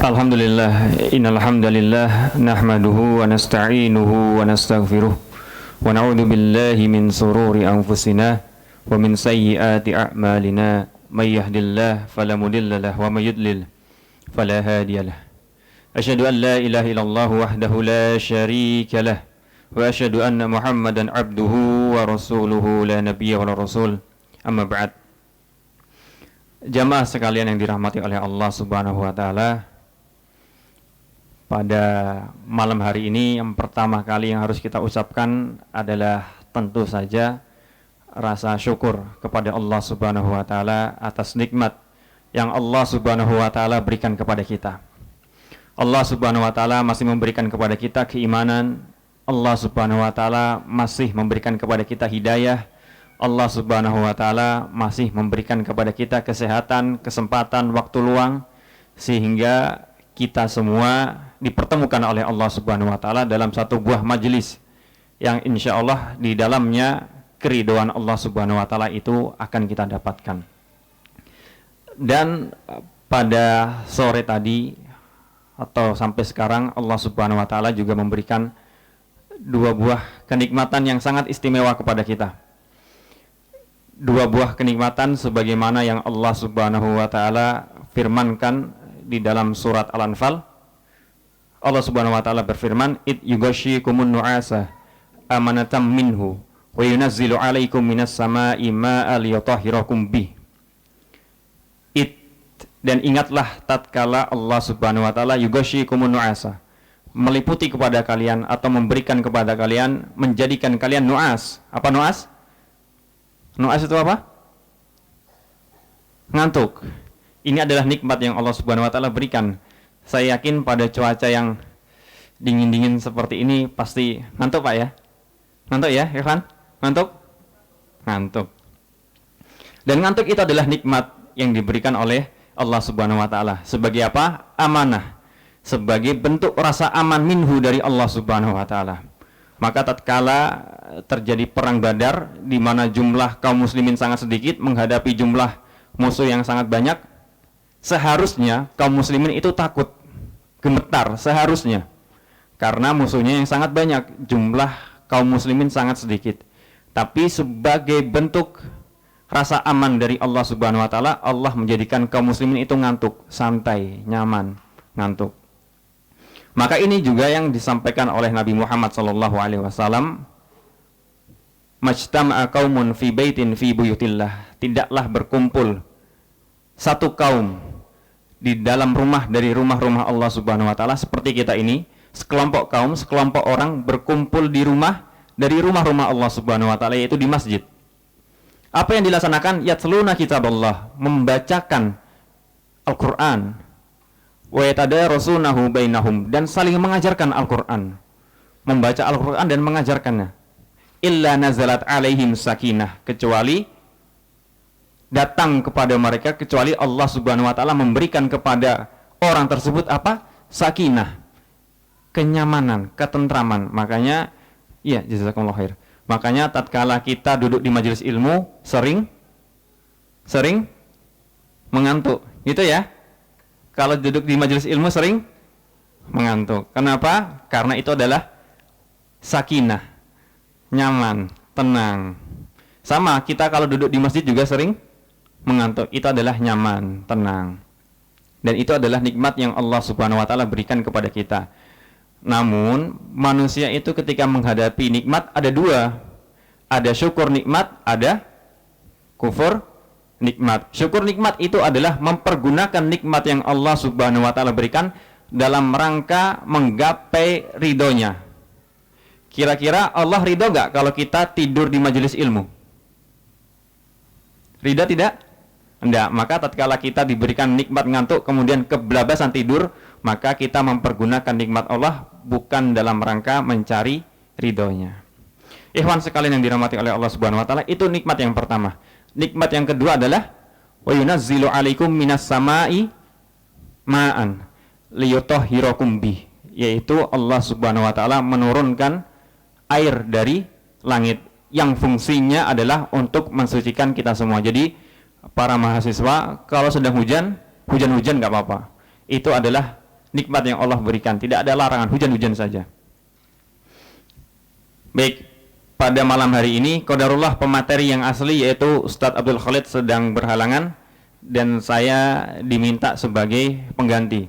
Alhamdulillah, innal hamdalillah nahmaduhu wa nasta'inuhu wa nastaghfiruh wa na'udzu billahi min sururi anfusina wa min sayyiati a'malina may yahdihillahu fala mudilla lahu wa may yudlil fala hadiya lahu. Asyhadu an la ilaha illallah wahdahu la syarika lah wa asyhadu anna Muhammadan abduhu wa rasuluhu la nabiyya wa la rasul. Amma ba'd. Jamaah sekalian yang dirahmati oleh Allah Subhanahu wa taala, pada malam hari ini yang pertama kali yang harus kita ucapkan adalah tentu saja rasa syukur kepada Allah Subhanahu wa taala atas nikmat yang Allah Subhanahu wa taala berikan kepada kita. Allah Subhanahu wa taala masih memberikan kepada kita keimanan. Allah Subhanahu wa taala masih memberikan kepada kita hidayah. Allah Subhanahu wa taala masih memberikan kepada kita kesehatan, kesempatan, waktu luang, sehingga kita semua dipertemukan oleh Allah Subhanahu wa taala dalam satu buah majelis yang insya Allah di dalamnya keridhaan Allah Subhanahu wa taala itu akan kita dapatkan. Dan pada sore tadi atau sampai sekarang Allah Subhanahu wa taala juga memberikan dua buah kenikmatan yang sangat istimewa kepada kita. Dua buah kenikmatan sebagaimana yang Allah Subhanahu wa taala firmankan di dalam surat Al-Anfal. Allah Subhanahu wa taala berfirman, "Id yughashshikumun nu'asa amanatan minhu wa yunazzilu 'alaikum minas sama'i ma'an liyutahhirakum bih." Dan ingatlah tatkala Allah Subhanahu wa taala yughashshikumun nu'asa, meliputi kepada kalian atau memberikan kepada kalian, menjadikan kalian nu'as. Apa nu'as? Nu'as itu apa? Ngantuk. Ini adalah nikmat yang Allah Subhanahu wa taala berikan. Saya yakin pada cuaca yang dingin-dingin seperti ini pasti ngantuk, Pak, ya? Ngantuk ya, Irfan? Ngantuk? Ngantuk. Dan ngantuk itu adalah nikmat yang diberikan oleh Allah Subhanahu wa taala. Sebagai apa? Amanah. Sebagai bentuk rasa aman minhu dari Allah Subhanahu wa taala. Maka tatkala terjadi perang Badar di mana jumlah kaum muslimin sangat sedikit menghadapi jumlah musuh yang sangat banyak, seharusnya kaum muslimin itu takut, gemetar, seharusnya, karena musuhnya yang sangat banyak, jumlah kaum muslimin sangat sedikit. Tapi sebagai bentuk rasa aman dari Allah Subhanahu wa taala, Allah menjadikan kaum muslimin itu ngantuk, santai, nyaman, ngantuk. Maka ini juga yang disampaikan oleh Nabi Muhammad SAW, "Majtama'a qaumun fi baitin fi buyutillah." Tidaklah berkumpul satu kaum di dalam rumah dari rumah-rumah Allah Subhanahu wa taala seperti kita ini, sekelompok kaum, sekelompok orang berkumpul di rumah dari rumah-rumah Allah Subhanahu wa taala, yaitu di masjid. Apa yang dilaksanakan? Yatluna kitaballah, membacakan Al-Qur'an, wa yatadarasunahu bainahum, dan saling mengajarkan Al-Qur'an, membaca Al-Qur'an dan mengajarkannya. Illa nazalat alaihim sakinah, kecuali datang kepada mereka, kecuali Allah Subhanahu wa taala memberikan kepada orang tersebut apa? Sakinah, kenyamanan, ketentraman. Makanya ya, jazakumullah khair. Makanya tatkala kita duduk di majelis ilmu sering mengantuk, gitu ya. Kalau duduk di majelis ilmu sering mengantuk. Kenapa? Karena itu adalah sakinah, nyaman, tenang. Sama, kita kalau duduk di masjid juga sering mengantuk. Itu adalah nyaman, tenang. Dan itu adalah nikmat yang Allah Subhanahu wa taala berikan kepada kita. Namun, manusia itu ketika menghadapi nikmat ada dua. Ada syukur nikmat, ada kufur nikmat. Syukur nikmat itu adalah mempergunakan nikmat yang Allah Subhanahu wa taala berikan dalam rangka menggapai ridhonya. Kira-kira Allah ridho gak kalau kita tidur di majelis ilmu? Ridho tidak? Enggak. Maka tatkala kita diberikan nikmat ngantuk kemudian keblabasan tidur, maka kita mempergunakan nikmat Allah bukan dalam rangka mencari ridhonya. Ikhwan sekalian yang dirahmati oleh Allah Subhanahu wa taala, itu nikmat yang pertama. Nikmat yang kedua adalah wa yunazzilu 'alaikum minas sama'i ma'an liyutahhirakum bih, yaitu Allah Subhanahu wa taala menurunkan air dari langit yang fungsinya adalah untuk mensucikan kita semua. Jadi para mahasiswa kalau sedang hujan, hujan-hujan nggak apa-apa. Itu adalah nikmat yang Allah berikan. Tidak ada larangan, hujan-hujan saja. Baik, pada malam hari ini qadarullah pemateri yang asli yaitu Ustadz Abdul Khalid sedang berhalangan dan saya diminta sebagai pengganti.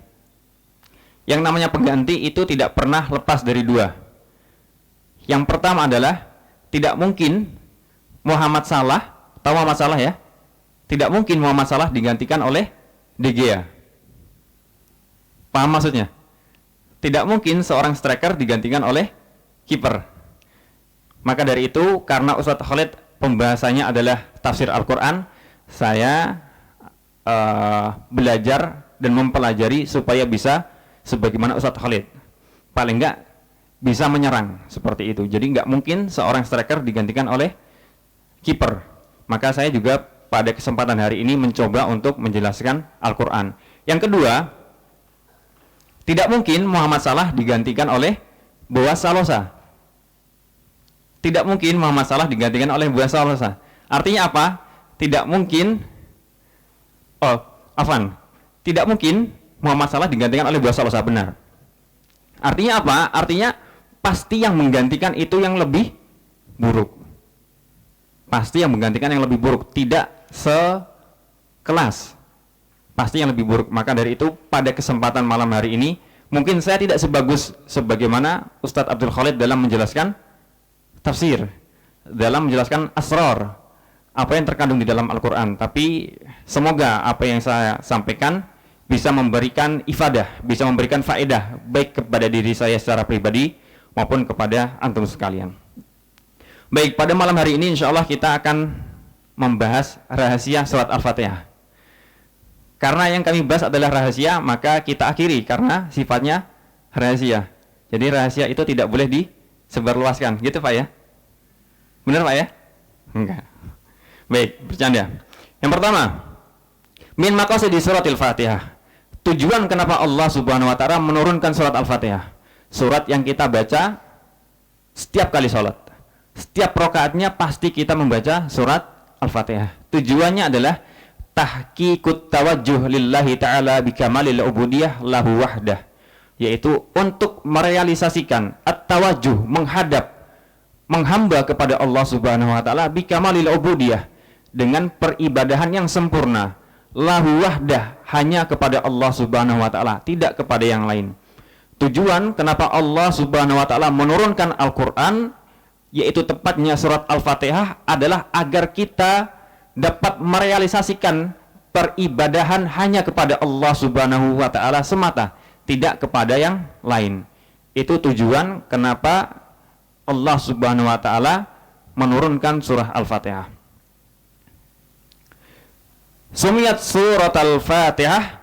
Yang namanya pengganti itu tidak pernah lepas dari dua. Yang pertama adalah tidak mungkin Muhammad Salah, tahu Muhammad Salah ya? Tidak mungkin Muhammad Salah digantikan oleh De Gea. Paham maksudnya? Tidak mungkin seorang striker digantikan oleh kiper. Maka dari itu, karena Ustadz Khalid pembahasannya adalah tafsir Al-Quran, saya belajar dan mempelajari supaya bisa sebagaimana Ustadz Khalid. Paling enggak bisa menyerang seperti itu. Jadi enggak mungkin seorang striker digantikan oleh kiper. Maka saya juga pada kesempatan hari ini mencoba untuk menjelaskan Al-Quran. Yang kedua, tidak mungkin Muhammad Salah digantikan oleh Boaz Salosa. Tidak mungkin Muhammad Salah digantikan oleh Boaz Salosa. Artinya apa? Tidak mungkin tidak mungkin Muhammad Salah digantikan oleh Boaz Salosa, benar. Artinya apa? Artinya pasti yang menggantikan itu yang lebih buruk. Pasti yang menggantikan yang lebih buruk, tidak sekelas. Pasti yang lebih buruk. Maka dari itu pada kesempatan malam hari ini mungkin saya tidak sebagus sebagaimana Ustadz Abdul Khalid dalam menjelaskan tafsir, dalam menjelaskan asrar, apa yang terkandung di dalam Al-Quran. Tapi semoga apa yang saya sampaikan bisa memberikan ifadah, bisa memberikan faedah baik kepada diri saya secara pribadi maupun kepada antum sekalian. Baik, pada malam hari ini insya Allah kita akan membahas rahasia surat Al-Fatihah. Karena yang kami bahas adalah rahasia, maka kita akhiri karena sifatnya rahasia. Jadi rahasia itu tidak boleh disebarluaskan, gitu Pak ya? Benar Pak ya? Enggak. Baik, bercanda. Yang pertama, min maqasidi surat Al-Fatihah. Tujuan kenapa Allah Subhanahu wa taala menurunkan surat Al-Fatihah. Surat yang kita baca setiap kali sholat. Setiap rakaatnya pasti kita membaca surat Al-Fatihah. Tujuannya adalah tahqiqut tawajjuh lillahi ta'ala bikamalil ubudiyah lahu wahdah, yaitu untuk merealisasikan at-tawajjuh, menghamba kepada Allah Subhanahu wa taala bikamalil ubudiyah, dengan peribadahan yang sempurna, lahu wahdah, hanya kepada Allah Subhanahu wa taala, tidak kepada yang lain. Tujuan kenapa Allah Subhanahu wa taala menurunkan Al-Qur'an, yaitu tepatnya surat Al-Fatihah, adalah agar kita dapat merealisasikan peribadahan hanya kepada Allah Subhanahu wa taala semata, tidak kepada yang lain. Itu tujuan kenapa Allah Subhanahu wa taala menurunkan surah Al-Fatihah. Sumiyat surat Al-Fatihah.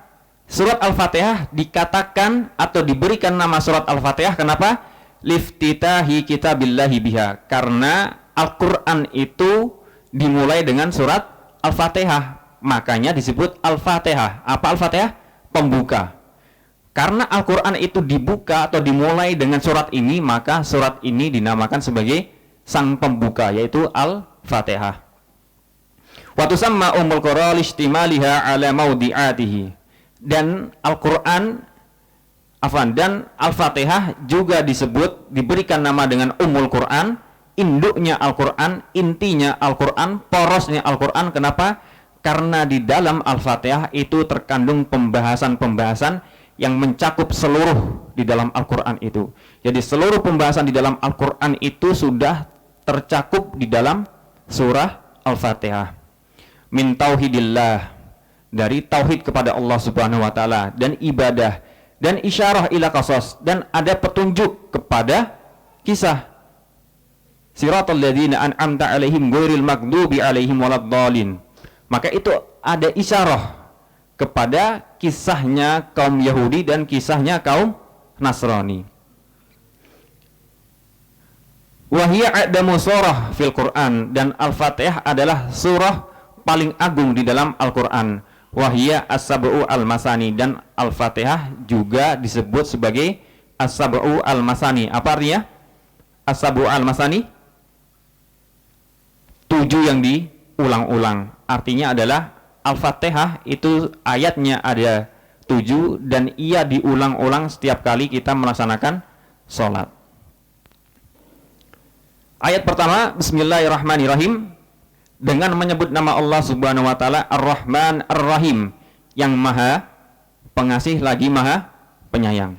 Surat Al-Fatihah dikatakan atau diberikan nama surat Al-Fatihah kenapa? Liftitahi kitabillahi biha, karena Al-Qur'an itu dimulai dengan surat Al-Fatihah, makanya disebut Al-Fatihah. Apa Al-Fatihah? Pembuka. Karena Al-Quran itu dibuka atau dimulai dengan surat ini, maka surat ini dinamakan sebagai sang pembuka, yaitu Al-Fatihah. Wa tusamma ummul Qur'an listimaliha ala maudi'atihi. Dan Al-Quran dan Al-Fatihah juga diberikan nama dengan Ummul Quran, induknya Al-Quran, intinya Al-Quran, porosnya Al-Quran. Kenapa? Karena di dalam Al-Fatihah itu terkandung pembahasan-pembahasan yang mencakup seluruh di dalam Al-Quran itu. Jadi seluruh pembahasan di dalam Al-Quran itu sudah tercakup di dalam surah Al-Fatihah. Min tauhidillah, dari tauhid kepada Allah Subhanahu wa taala, dan ibadah, dan isyarah ila qasas, dan ada petunjuk kepada kisah. Siratal ladzina an'amta 'alaihim ghairil maghdubi 'alaihim waladdallin. Maka itu ada isyarah kepada kisahnya kaum Yahudi dan kisahnya kaum Nasrani. Wa hiya a'damu surah fil Qur'an, dan Al-Fatihah adalah surah paling agung di dalam Al-Qur'an. Wa hiya as-sab'u al-masani, dan Al-Fatihah juga disebut sebagai as-sab'u al-masani. Apa artinya? As-sab'u al-masani, 7 yang diulang-ulang. Artinya adalah Al-Fatihah itu ayatnya ada 7 dan ia diulang-ulang setiap kali kita melaksanakan sholat. Ayat pertama, Bismillahirrahmanirrahim, dengan menyebut nama Allah Subhanahu wa taala Ar-Rahman Ar-Rahim, yang Maha Pengasih lagi Maha Penyayang.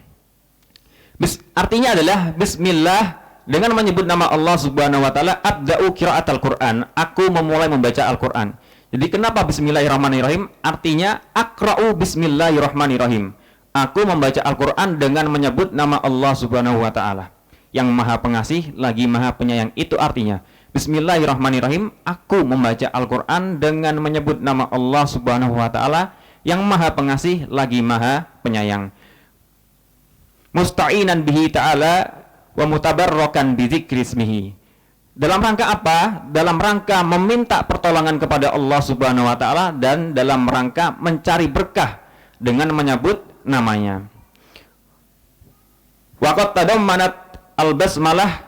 Artinya adalah bismillah, dengan menyebut nama Allah Subhanahu wa taala abda'u qiraatal Qur'an, aku memulai membaca Al-Qur'an. Jadi kenapa Bismillahirrahmanirrahim? Artinya akra'u Bismillahirrahmanirrahim, aku membaca Al-Qur'an dengan menyebut nama Allah Subhanahu wa taala yang Maha Pengasih lagi Maha Penyayang. Itu artinya Bismillahirrahmanirrahim, aku membaca Al-Qur'an dengan menyebut nama Allah Subhanahu wa taala yang Maha Pengasih lagi Maha Penyayang. Musta'inan bihi ta'ala wa mutabarrokan bi dzikri ismihi. Dalam rangka apa? Dalam rangka meminta pertolongan kepada Allah Subhanahu wa taala dan dalam rangka mencari berkah dengan menyebut namanya. Waqad tadammanat al-basmalah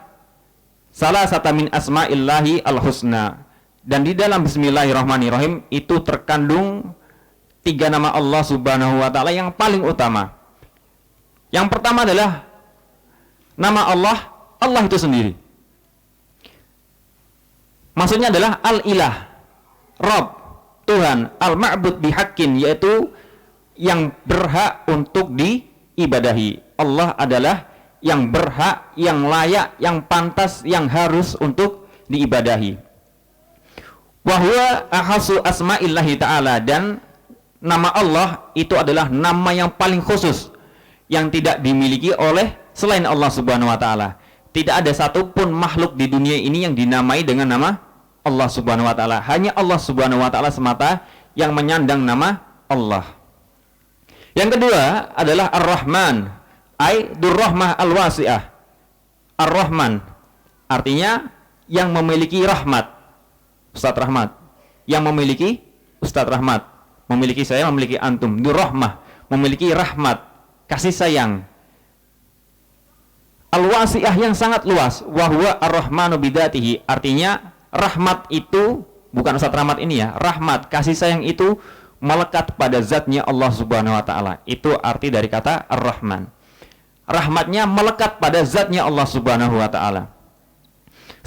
salah satu min asma'illahi al-husna, dan di dalam Bismillahirrahmanirrahim itu terkandung 3 nama Allah Subhanahu wa taala yang paling utama. Yang pertama adalah nama Allah, Allah itu sendiri. Maksudnya adalah Al-Ilah, Rabb, Tuhan, Al-Ma'bud bihaqqin, yaitu yang berhak untuk diibadahi. Allah adalah yang berhak, yang layak, yang pantas, yang harus untuk diibadahi. Wa huwa ahasu asma'illahi ta'ala, dan nama Allah itu adalah nama yang paling khusus yang tidak dimiliki oleh selain Allah Subhanahu wa taala. Tidak ada satupun makhluk di dunia ini yang dinamai dengan nama Allah Subhanahu wa taala. Hanya Allah Subhanahu wa taala semata yang menyandang nama Allah. Yang kedua adalah Ar-Rahman, ai durrahmah al-wasi'ah. Ar-Rahman artinya yang memiliki rahmat. Ustaz Rahmat, yang memiliki Ustaz Rahmat, memiliki saya, memiliki antum. Durrahmah, memiliki rahmat, kasih sayang. Al-wasi'ah, yang sangat luas. Wa huwa ar-rahmanu bidatihi, artinya rahmat itu bukan Ustaz Rahmat ini ya, rahmat, kasih sayang itu melekat pada zatnya Allah Subhanahu wa taala. Itu arti dari kata Ar-Rahman. Rahmatnya melekat pada zatnya Allah Subhanahu wa taala.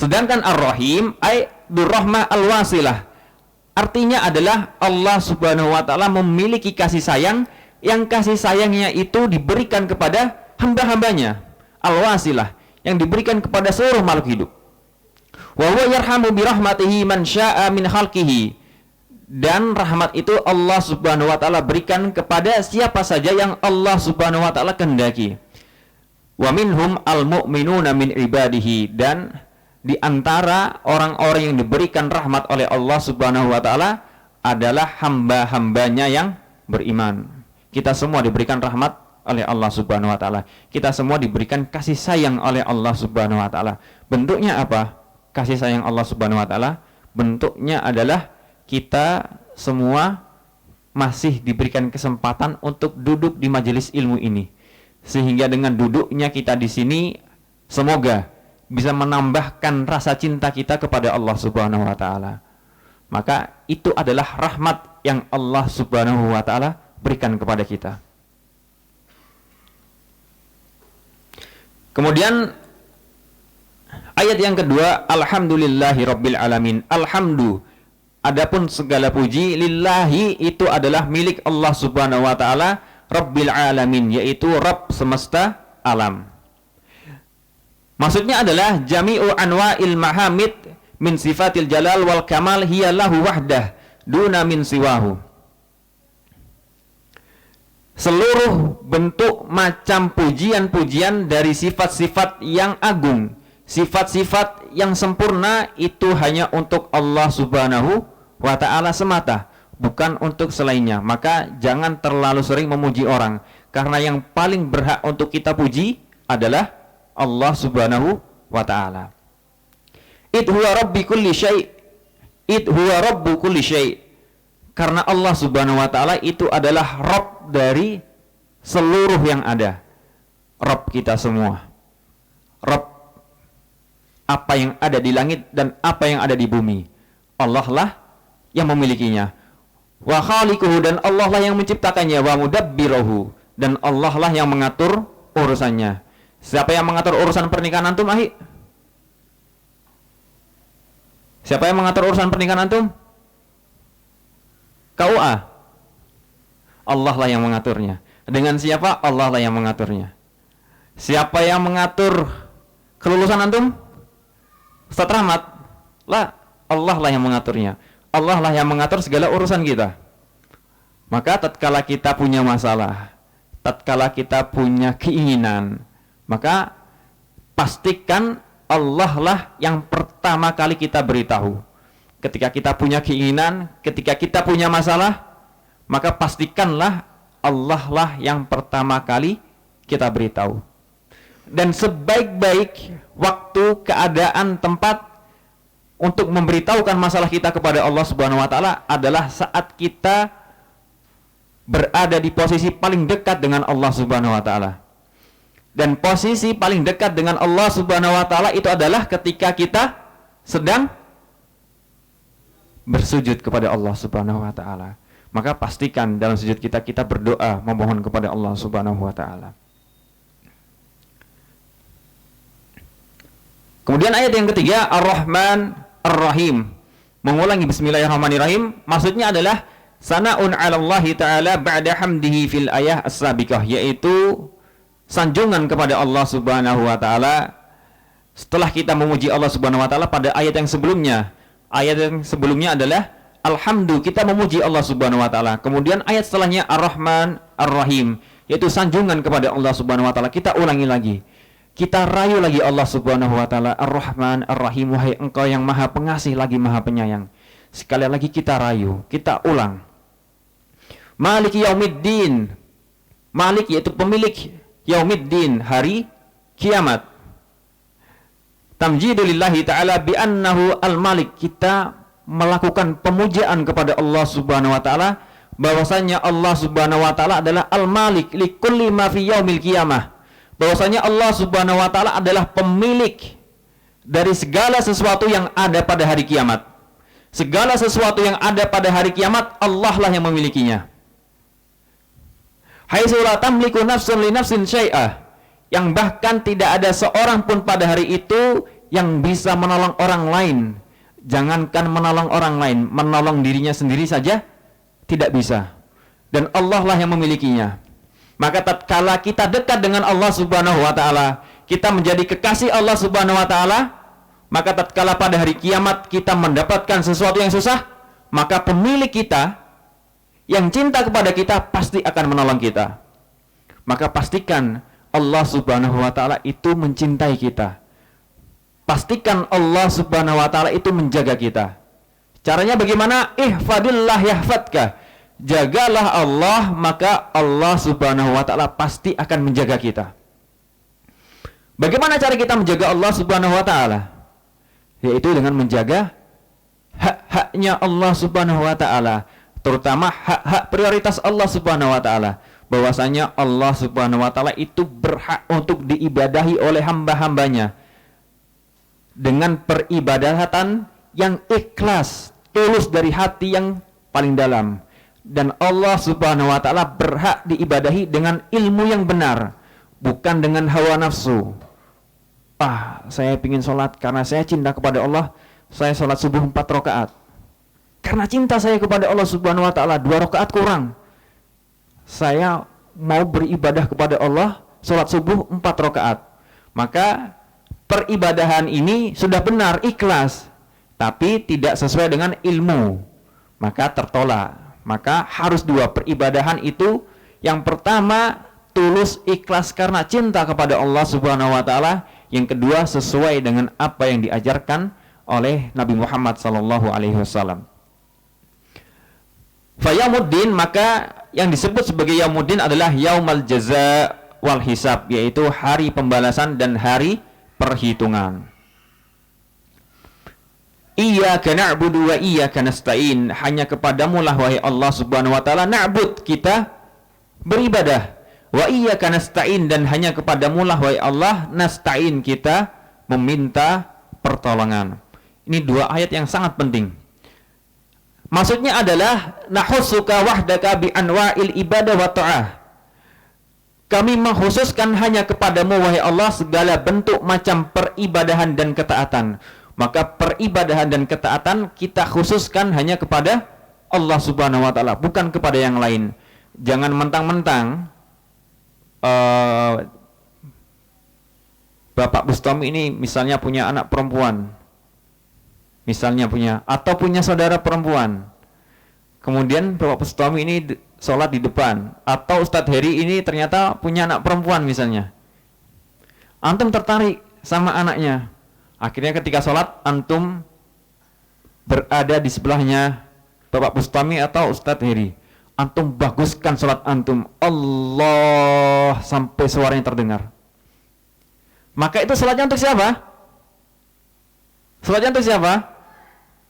Sedangkan Ar-Rahim ai durrahmah al-wasilah, artinya adalah Allah Subhanahu wa taala memiliki kasih sayang yang kasih sayangnya itu diberikan kepada hamba-hambanya, al-wasilah, yang diberikan kepada seluruh makhluk hidup. Wa huwa yarhamu bi rahmatihi man syaa'a min khalqihi, dan rahmat itu Allah Subhanahu wa taala berikan kepada siapa saja yang Allah Subhanahu wa taala kehendaki. Wa minhum al-mu'minuna min ibadihi, dan di antara orang-orang yang diberikan rahmat oleh Allah Subhanahu wa taala adalah hamba-hambanya yang beriman. Kita semua diberikan rahmat oleh Allah Subhanahu wa taala. Kita semua diberikan kasih sayang oleh Allah Subhanahu wa taala. Bentuknya apa? Kasih sayang Allah Subhanahu wa taala bentuknya adalah kita semua masih diberikan kesempatan untuk duduk di majelis ilmu ini. Sehingga dengan duduknya kita di sini semoga bisa menambahkan rasa cinta kita kepada Allah Subhanahu wa taala. Maka itu adalah rahmat yang Allah Subhanahu wa taala berikan kepada kita. Kemudian ayat yang kedua, alhamdulillahirabbil alamin. Alhamdu, adapun segala puji, lillahi itu adalah milik Allah Subhanahu wa taala, rabbil alamin, yaitu Rabb semesta alam. Maksudnya adalah jami'u anwa'il mahamid min sifatil jalal wal kamal hiya lahu wahdah duna min siwahu. Seluruh bentuk macam pujian-pujian dari sifat-sifat yang agung, sifat-sifat yang sempurna itu hanya untuk Allah Subhanahu wa ta'ala semata, bukan untuk selainnya. Maka jangan terlalu sering memuji orang, karena yang paling berhak untuk kita puji adalah Allah Subhanahu wa ta'ala. Id huwa rabbi kulli syai', id huwa rabbu kulli syai', karena Allah Subhanahu wa ta'ala itu adalah Rabb dari seluruh yang ada. Rabb kita semua, Rabb apa yang ada di langit dan apa yang ada di bumi, Allah lah yang memilikinya. wa khaliquhu, dan Allah lah yang menciptakannya, wa mudabbirahu, dan Allah lah yang mengatur urusannya. Siapa yang mengatur urusan pernikahan antum, ahi? Siapa yang mengatur urusan pernikahan antum? KUA. Allah lah yang mengaturnya. Dengan siapa? Allah lah yang mengaturnya. Siapa yang mengatur kelulusan antum? Ustaz Rahmat? Lah, Allah lah yang mengaturnya. Allah lah yang mengatur segala urusan kita. Maka tatkala kita punya masalah, tatkala kita punya keinginan, maka pastikan Allah lah yang pertama kali kita beritahu. Ketika kita punya keinginan, ketika kita punya masalah, maka pastikanlah Allah lah yang pertama kali kita beritahu. Dan sebaik-baik waktu, keadaan, tempat untuk memberitahukan masalah kita kepada Allah Subhanahu wa taala adalah saat kita berada di posisi paling dekat dengan Allah Subhanahu wa taala. Dan posisi paling dekat dengan Allah Subhanahu wa taala itu adalah ketika kita sedang bersujud kepada Allah Subhanahu wa taala. Maka pastikan dalam sujud kita berdoa memohon kepada Allah Subhanahu wa taala. Kemudian ayat yang ketiga, Ar-Rahman Ar-Rahim. Mengulangi bismillahirrahmanirrahim, maksudnya adalah sana'un 'ala Allah taala ba'da hamdihi fil ayah as-sabiqah, yaitu sanjungan kepada Allah Subhanahu wa taala setelah kita memuji Allah Subhanahu wa taala pada ayat yang sebelumnya. Ayat yang sebelumnya adalah alhamdulillah, kita memuji Allah Subhanahu wa taala. Kemudian ayat setelahnya Ar-Rahman Ar-Rahim, yaitu sanjungan kepada Allah Subhanahu wa taala. Kita ulangi lagi. Kita rayu lagi Allah Subhanahu wa taala, Ar-Rahman Ar-Rahim, wahai Engkau yang Maha Pengasih lagi Maha Penyayang. Sekali lagi kita rayu, kita ulang. Maliki Yaumiddin. Malik yaitu pemilik, Yaumiddin hari kiamat. Tamjidu lillahi ta'ala bi annahu al-Malik. Kita melakukan pemujaan kepada Allah Subhanahu wa taala bahwasanya Allah Subhanahu wa taala adalah al-Malik li kulli ma fi yaumil qiyamah. Bahwasanya Allah Subhanahu wa taala adalah pemilik dari segala sesuatu yang ada pada hari kiamat. Segala sesuatu yang ada pada hari kiamat Allah lah yang memilikinya. Haitsu la tamliku nafsun li nafsin syai'ah, yang bahkan tidak ada seorang pun pada hari itu yang bisa menolong orang lain. Jangankan menolong orang lain, menolong dirinya sendiri saja tidak bisa. Dan Allah lah yang memilikinya. Maka tatkala kita dekat dengan Allah Subhanahu wa taala, kita menjadi kekasih Allah Subhanahu wa taala, maka tatkala pada hari kiamat kita mendapatkan sesuatu yang susah, maka pemilik kita yang cinta kepada kita pasti akan menolong kita. Maka pastikan Allah Subhanahu wa taala itu mencintai kita. Pastikan Allah Subhanahu wa taala itu menjaga kita. Caranya bagaimana? Ihfadillah yahfadka. Jagalah Allah, maka Allah Subhanahu wa taala pasti akan menjaga kita. Bagaimana cara kita menjaga Allah Subhanahu wa taala? Yaitu dengan menjaga hak-haknya Allah Subhanahu wa taala, terutama hak-hak prioritas Allah Subhanahu wa taala. Bahwasanya Allah Subhanahu wa taala itu berhak untuk diibadahi oleh hamba-hambanya dengan peribadatan yang ikhlas, tulus dari hati yang paling dalam. Dan Allah Subhanahu wa taala berhak diibadahi dengan ilmu yang benar, bukan dengan hawa nafsu. Saya ingin sholat karena saya cinta kepada Allah, saya sholat subuh 4 rakaat. Karena cinta saya kepada Allah Subhanahu wa taala 2 rakaat kurang. Saya mau beribadah kepada Allah, sholat subuh 4 rakaat. Maka peribadahan ini sudah benar, ikhlas, tapi tidak sesuai dengan ilmu, maka tertolak. Maka harus 2 peribadahan itu. Yang pertama tulus ikhlas karena cinta kepada Allah Subhanahu wa taala. Yang kedua sesuai dengan apa yang diajarkan oleh Nabi Muhammad sallallahu alaihi wasallam. Fayaumuddin, maka yang disebut sebagai yaumuddin adalah yaumal jaza wal hisab, yaitu hari pembalasan dan hari perhitungan. Iyyaka na'budu wa iyyaka nasta'in. Hanya kepadamu lah wahai Allah Subhanahu wa taala na'bud, kita beribadah. Wa iyyaka nasta'in, dan hanya kepadamu lah wahai Allah nasta'in, kita meminta pertolongan. Ini 2 ayat yang sangat penting. Maksudnya adalah nahussuka wahdaka bi anwa'il ibadah wa ta'ah. Kami mengkhususkan hanya kepadamu wahai Allah segala bentuk macam peribadahan dan ketaatan. Maka peribadahan dan ketaatan kita khususkan hanya kepada Allah Subhanahu wa taala, bukan kepada yang lain. Jangan mentang-mentang Bapak Bustami ini misalnya punya anak perempuan, misalnya punya saudara perempuan, kemudian Bapak Bustami ini sholat di depan, atau Ustadz Heri ini ternyata punya anak perempuan misalnya, antum tertarik sama anaknya, akhirnya ketika sholat antum berada di sebelahnya Bapak Bustami atau Ustadz Heri, antum baguskan sholat antum, Allah sampai suaranya terdengar. Maka itu salatnya untuk siapa? Salatnya untuk siapa?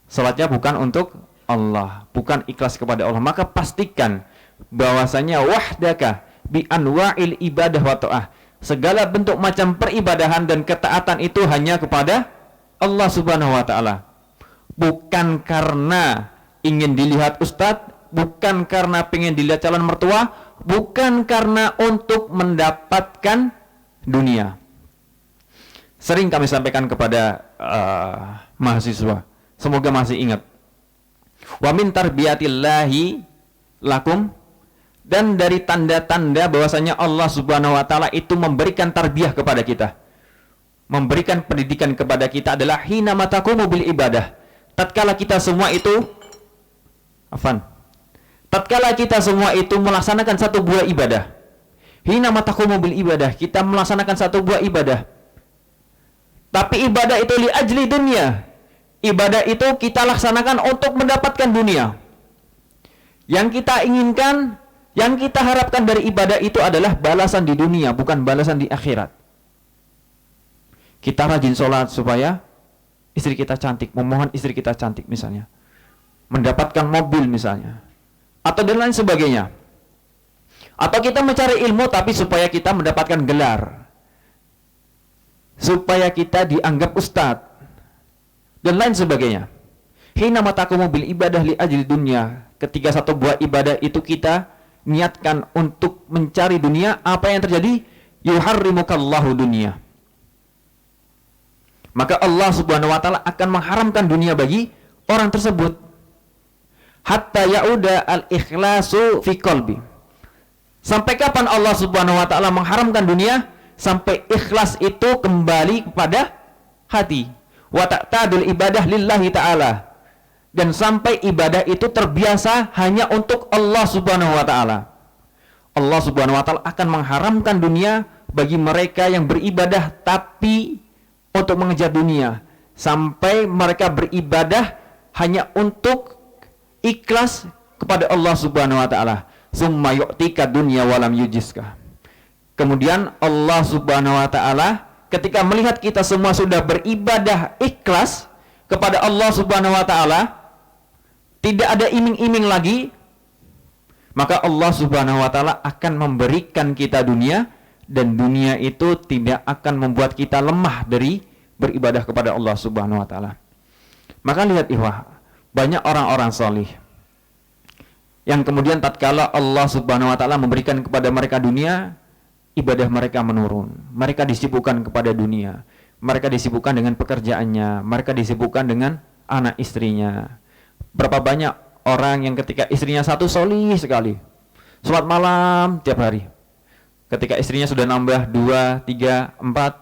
Salatnya bukan untuk Allah, bukan ikhlas kepada Allah. Maka pastikan bahwasanya wahdaka bi anwa'il ibadah wa ta'ah. Segala bentuk macam peribadahan dan ketaatan itu hanya kepada Allah Subhanahu wa taala. Bukan karena ingin dilihat ustadz, bukan karena pengen dilihat calon mertua, bukan karena untuk mendapatkan dunia. Sering kami sampaikan kepada mahasiswa, semoga masih ingat. Wa min tarbiyatillahi lakum, dan dari tanda-tanda bahwasanya Allah Subhanahu wa taala itu memberikan tarbiyah kepada kita, memberikan pendidikan kepada kita adalah hina matakumu bil ibadah. Tatkala kita semua itu tatkala kita semua itu melaksanakan satu buah ibadah. Hina matakumu bil ibadah, kita melaksanakan satu buah ibadah. Tapi ibadah itu li ajli dunia. Ibadah itu kita laksanakan untuk mendapatkan dunia. Yang kita inginkan, yang kita harapkan dari ibadah itu adalah balasan di dunia, bukan balasan di akhirat. Kita rajin sholat supaya istri kita cantik, memohon istri kita cantik misalnya, mendapatkan mobil misalnya, atau dan lain sebagainya. Atau kita mencari ilmu tapi supaya kita mendapatkan gelar, supaya kita dianggap ustadz dan lain sebagainya. Hina matakumu bil ibadah li ajli dunya. Ketika satu buah ibadah itu kita niatkan untuk mencari dunia, apa yang terjadi? Yuharrimukallahu dunia. Maka Allah Subhanahu wa taala akan mengharamkan dunia bagi orang tersebut. Hatta yauda al-ikhlasu fi qalbi. Sampai kapan Allah Subhanahu wa taala mengharamkan dunia? Sampai ikhlas itu kembali kepada hati. Wa ta'tadul ibadah lillahi ta'ala. Dan sampai ibadah itu terbiasa hanya untuk Allah Subhanahu wa taala. Allah Subhanahu wa taala akan mengharamkan dunia bagi mereka yang beribadah tapi untuk mengejar dunia, sampai mereka beribadah hanya untuk ikhlas kepada Allah Subhanahu wa taala. Summa yu'tika dunya walam yujiska. Kemudian Allah Subhanahu wa taala ketika melihat kita semua sudah beribadah ikhlas kepada Allah Subhanahu wa taala, tidak ada iming-iming lagi, maka Allah Subhanahu wa taala akan memberikan kita dunia, dan dunia itu tidak akan membuat kita lemah dari beribadah kepada Allah Subhanahu wa taala. Maka lihat ikhwah, banyak orang-orang salih yang kemudian tatkala Allah Subhanahu wa taala memberikan kepada mereka dunia, ibadah mereka menurun. Mereka disibukkan kepada dunia, mereka disibukkan dengan pekerjaannya, mereka disibukkan dengan anak istrinya. Berapa banyak orang yang ketika istrinya satu solih sekali, sholat malam tiap hari, ketika istrinya sudah nambah 2, 3, 4,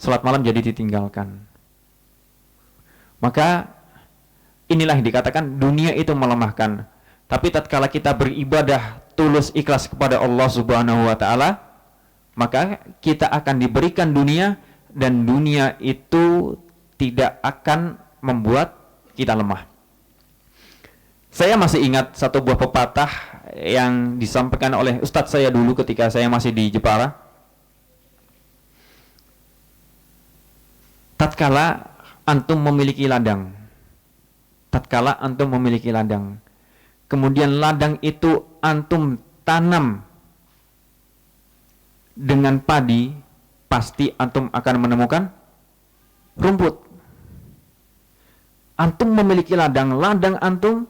sholat malam jadi ditinggalkan. Maka inilah yang dikatakan dunia itu melemahkan. Tapi tatkala kita beribadah tulus ikhlas kepada Allah Subhanahu wa taala, maka kita akan diberikan dunia, dan dunia itu tidak akan membuat kita lemah. Saya masih ingat satu buah pepatah yang disampaikan oleh ustadz saya dulu ketika saya masih di Jepara. Tatkala antum memiliki ladang, kemudian ladang itu antum tanam dengan padi, pasti antum akan menemukan rumput. Antum memiliki ladang, ladang antum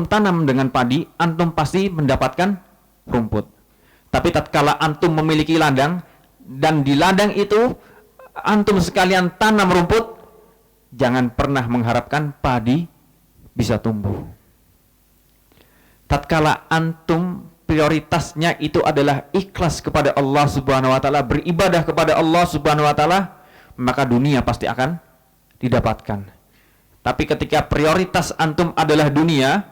tanam dengan padi, antum pasti mendapatkan rumput. Tapi tatkala antum memiliki ladang dan di ladang itu antum sekalian tanam rumput, jangan pernah mengharapkan padi bisa tumbuh. Tatkala antum prioritasnya itu adalah ikhlas kepada Allah Subhanahu wa taala, beribadah kepada Allah Subhanahu wa taala, maka dunia pasti akan didapatkan. Tapi ketika prioritas antum adalah dunia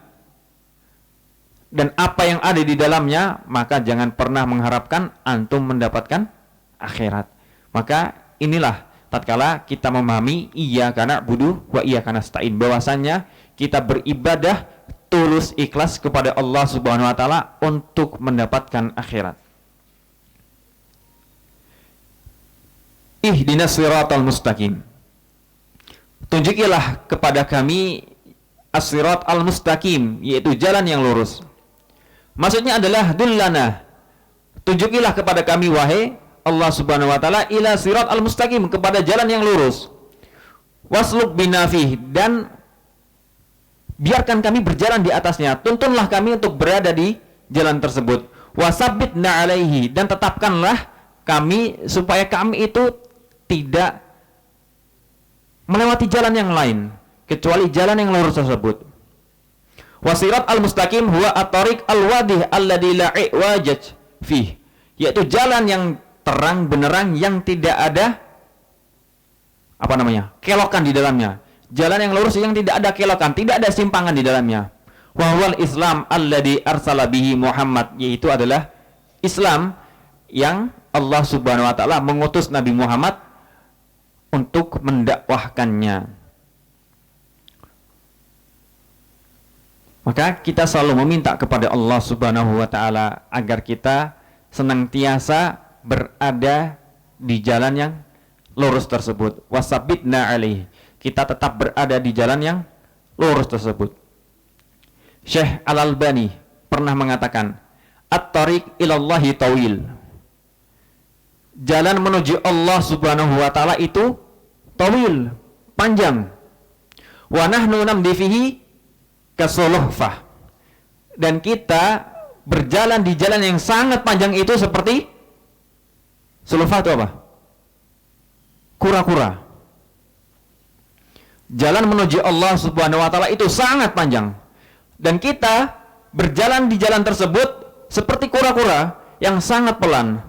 dan apa yang ada di dalamnya, maka jangan pernah mengharapkan antum mendapatkan akhirat. Maka inilah tatkala kita memahami iyyaka na'budu wa iyyaka nasta'in, bahwasannya kita beribadah tulus ikhlas kepada Allah Subhanahu wa taala untuk mendapatkan akhirat. Ihdinas siratal mustaqim. Tunjukilah kepada kami as-sirat al-mustaqim, yaitu jalan yang lurus. Maksudnya adalah dullana, tunjukilah kepada kami wahai Allah Subhanahu wa taala ila sirat al-mustaqim, kepada jalan yang lurus. Wasluk binafih, dan biarkan kami berjalan di atasnya, tuntunlah kami untuk berada di jalan tersebut. Wasabbitna alaihi, dan tetapkanlah kami supaya kami itu tidak melewati jalan yang lain kecuali jalan yang lurus tersebut. Wasirat al-mustaqim huwa at-tariq al-wadih alladhi la i'wajaj fih, yaitu jalan yang terang benerang yang tidak ada kelokan di dalamnya. Jalan yang lurus yang tidak ada kelokan, tidak ada simpangan di dalamnya. Wa huwal Islam alladhi arsala bihi Muhammad, yaitu adalah Islam yang Allah Subhanahu wa taala mengutus Nabi Muhammad untuk mendakwahkannya. Maka kita selalu meminta kepada Allah Subhanahu wa taala agar kita senantiasa berada di jalan yang lurus tersebut. Wasabbitna alaihi, kita tetap berada di jalan yang lurus tersebut. Syekh Al-Albani pernah mengatakan, at-tariq ilallahi tawil, jalan menuju Allah Subhanahu wa taala itu tawil, panjang. Wa nahnu namdi fihi kasuluhfah, dan kita berjalan di jalan yang sangat panjang itu seperti sulufah itu apa? Kura-kura. Jalan menuju Allah Subhanahu wa taala itu sangat panjang, dan kita berjalan di jalan tersebut seperti kura-kura yang sangat pelan.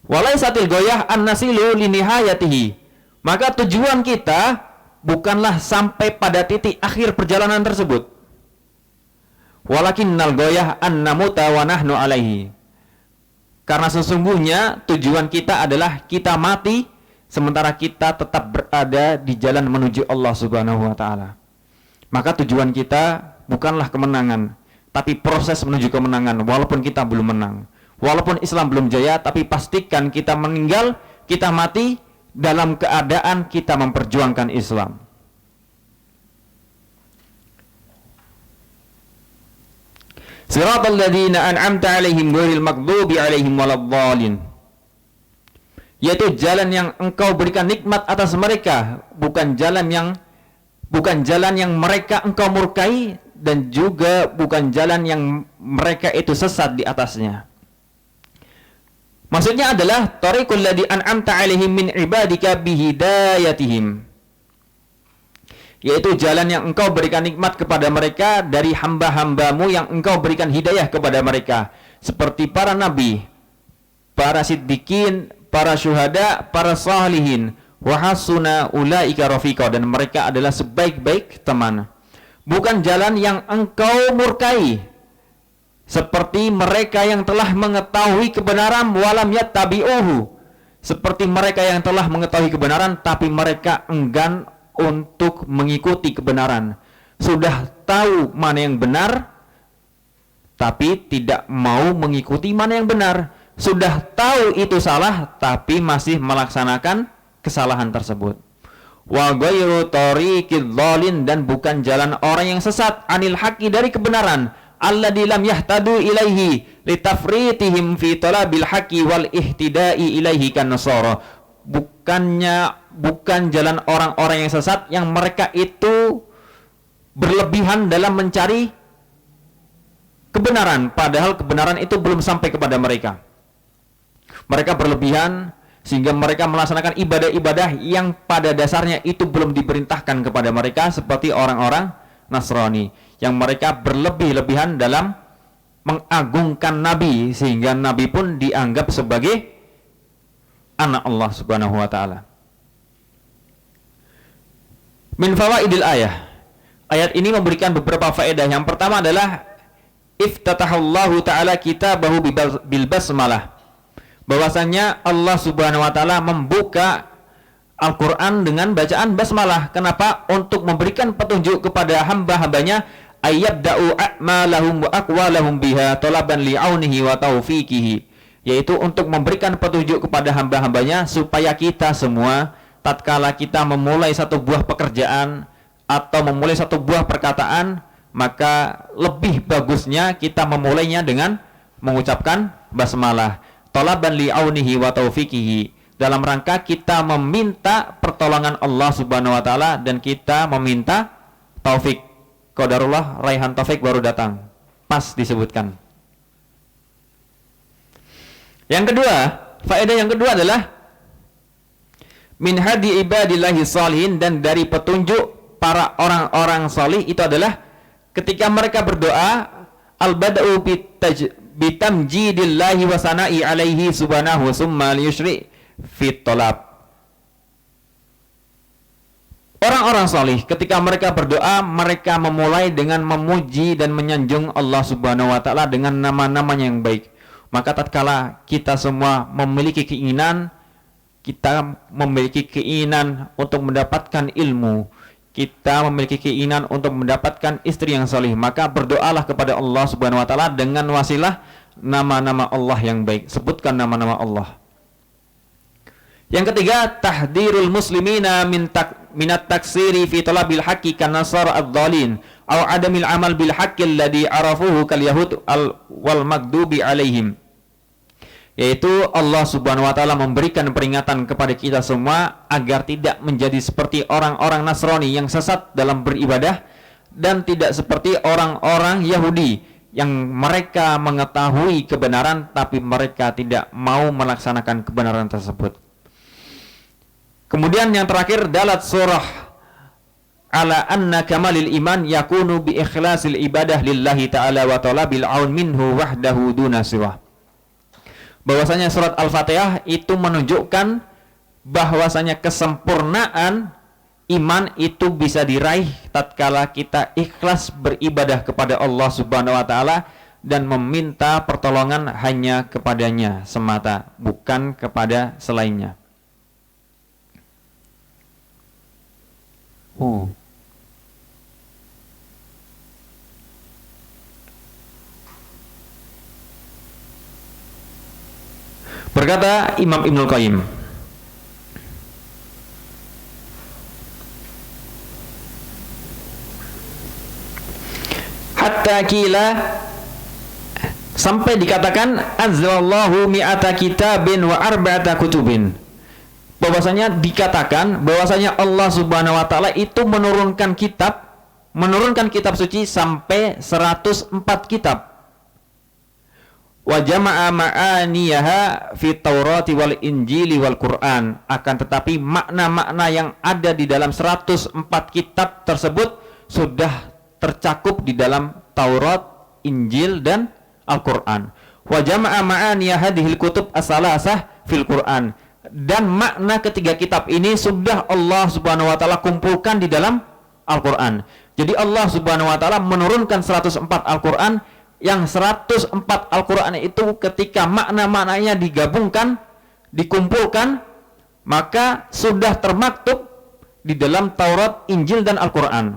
Walaisatil goyah an-nasilu linihayatihi, maka tujuan kita bukanlah sampai pada titik akhir perjalanan tersebut. Walakinnal goyah an-namuta wa nahnu alaihi, karena sesungguhnya tujuan kita adalah kita mati sementara kita tetap berada di jalan menuju Allah Subhanahu wa taala. Maka tujuan kita bukanlah kemenangan, tapi proses menuju kemenangan. Walaupun kita belum menang, walaupun Islam belum jaya, tapi pastikan kita meninggal, kita mati dalam keadaan kita memperjuangkan Islam. Siratal ladzina an'amta 'alaihim ghairil maghdubi 'alaihim waladdallin, yaitu jalan yang engkau berikan nikmat atas mereka, bukan jalan yang mereka engkau murkai, dan juga bukan jalan yang mereka itu sesat di atasnya. Maksudnya adalah tariqul ladzi an'amta 'alaihim min ibadika bihidayatihim, yaitu jalan yang engkau berikan nikmat kepada mereka dari hamba-hambamu yang engkau berikan hidayah kepada mereka, seperti para nabi, para siddiqin, para syuhada, para salihin, wa hasuna ulaika rafiqa, dan mereka adalah sebaik-baik teman. Bukan jalan yang engkau murkai, seperti mereka yang telah mengetahui kebenaran walam yattabi'uhu, seperti mereka yang telah mengetahui kebenaran tapi mereka enggan untuk mengikuti kebenaran. Sudah tahu mana yang benar tapi tidak mau mengikuti mana yang benar. Sudah tahu itu salah tapi masih melaksanakan kesalahan tersebut. Wa ghairu tariqidh dhalin, dan bukan jalan orang yang sesat, anil haqqi, dari kebenaran, alladzi lam yahtadu ilaihi litafritihim fi talabil haqqi wal ihtida'i ilaihi kan nasara, bukan jalan orang-orang yang sesat, yang mereka itu berlebihan dalam mencari kebenaran, padahal kebenaran itu belum sampai kepada mereka. Mereka berlebihan sehingga mereka melaksanakan ibadah-ibadah yang pada dasarnya itu belum diperintahkan kepada mereka, seperti orang-orang Nasrani yang mereka berlebih-lebihan dalam mengagungkan Nabi, sehingga Nabi pun dianggap sebagai anak Allah Subhanahu wa taala. Min fawaidil ayah. Ayat ini memberikan beberapa faedah. Yang pertama adalah iftatahallahu taala kitabahu bil basmalah. Bahwasanya Allah Subhanahu wa taala membuka Al-Qur'an dengan bacaan basmalah. Kenapa? Untuk memberikan petunjuk kepada hamba-hambanya, ayyabda'u a'malahum wa aqwalahum biha talaban li'aunihi wa taufiqihi, yaitu untuk memberikan petunjuk kepada hamba-hambanya supaya kita semua tatkala kita memulai satu buah pekerjaan atau memulai satu buah perkataan, maka lebih bagusnya kita memulainya dengan mengucapkan basmalah, talaban li'aunihi wa taufiqihi, dalam rangka kita meminta pertolongan Allah Subhanahu wa taala dan kita meminta taufik. Qadarullah, raihan taufik baru datang. Pas disebutkan. Yang kedua, faedah yang kedua adalah min hadi ibadillahi salihin, dan dari petunjuk para orang-orang salih itu adalah ketika mereka berdoa, al-bada'u bitamjidillahi wa sana'i alaihi subhanahu summa liyushri fit tolab. Orang-orang salih ketika mereka berdoa, mereka memulai dengan memuji dan menyanjung Allah Subhanahu wa taala dengan nama-namanya yang baik. Maka tatkala kita semua memiliki keinginan, kita memiliki keinginan untuk mendapatkan ilmu, kita memiliki keinginan untuk mendapatkan istri yang salih, maka berdoalah kepada Allah Subhanahu wa taala dengan wasilah nama-nama Allah yang baik. Sebutkan nama-nama Allah. Yang ketiga, tahdirul muslimina minat taksiri fi talabil haqqi kan nasara ad-dhalin aw adamil amal bil haqqi alladhi arafuhu kal yahud wal magdubi alaihim. Yaitu Allah Subhanahu wa taala memberikan peringatan kepada kita semua agar tidak menjadi seperti orang-orang Nasrani yang sesat dalam beribadah, dan tidak seperti orang-orang Yahudi yang mereka mengetahui kebenaran tapi mereka tidak mau melaksanakan kebenaran tersebut. Kemudian yang terakhir, dalat surah ala anna kamalil iman yakunu bi ikhlasil ibadah lillahi ta'ala wa talabil aun minhu wahdahu duna siwa. Bahwasanya surat Al-Fatihah itu menunjukkan bahwasanya kesempurnaan iman itu bisa diraih tatkala kita ikhlas beribadah kepada Allah Subhanahu wa taala dan meminta pertolongan hanya kepadanya semata, bukan kepada selainnya. Berkata Imam Ibnul Qayyim, hatta kila, sampai dikatakan anzalallahu mi'ata kitabin wa arba'ata kutubin, bahwasanya dikatakan bahwasanya Allah Subhanahu wa taala itu menurunkan kitab suci sampai 104 kitab. Wa jama'a ma'aniyaha fi Taurati wal Injili wal Quran, akan tetapi makna-makna yang ada di dalam 104 kitab tersebut sudah tercakup di dalam Taurat, Injil dan Al-Quran. Wa jama'a ma'aniya hadhil kutub as-salasah fil Quran, dan makna ketiga kitab ini sudah Allah Subhanahu wa taala kumpulkan di dalam Al-Quran. Jadi Allah Subhanahu wa taala menurunkan 104 Al-Quran, yang 104 Al-Quran itu ketika makna-maknanya digabungkan, dikumpulkan, maka sudah termaktub di dalam Taurat, Injil dan Al-Quran.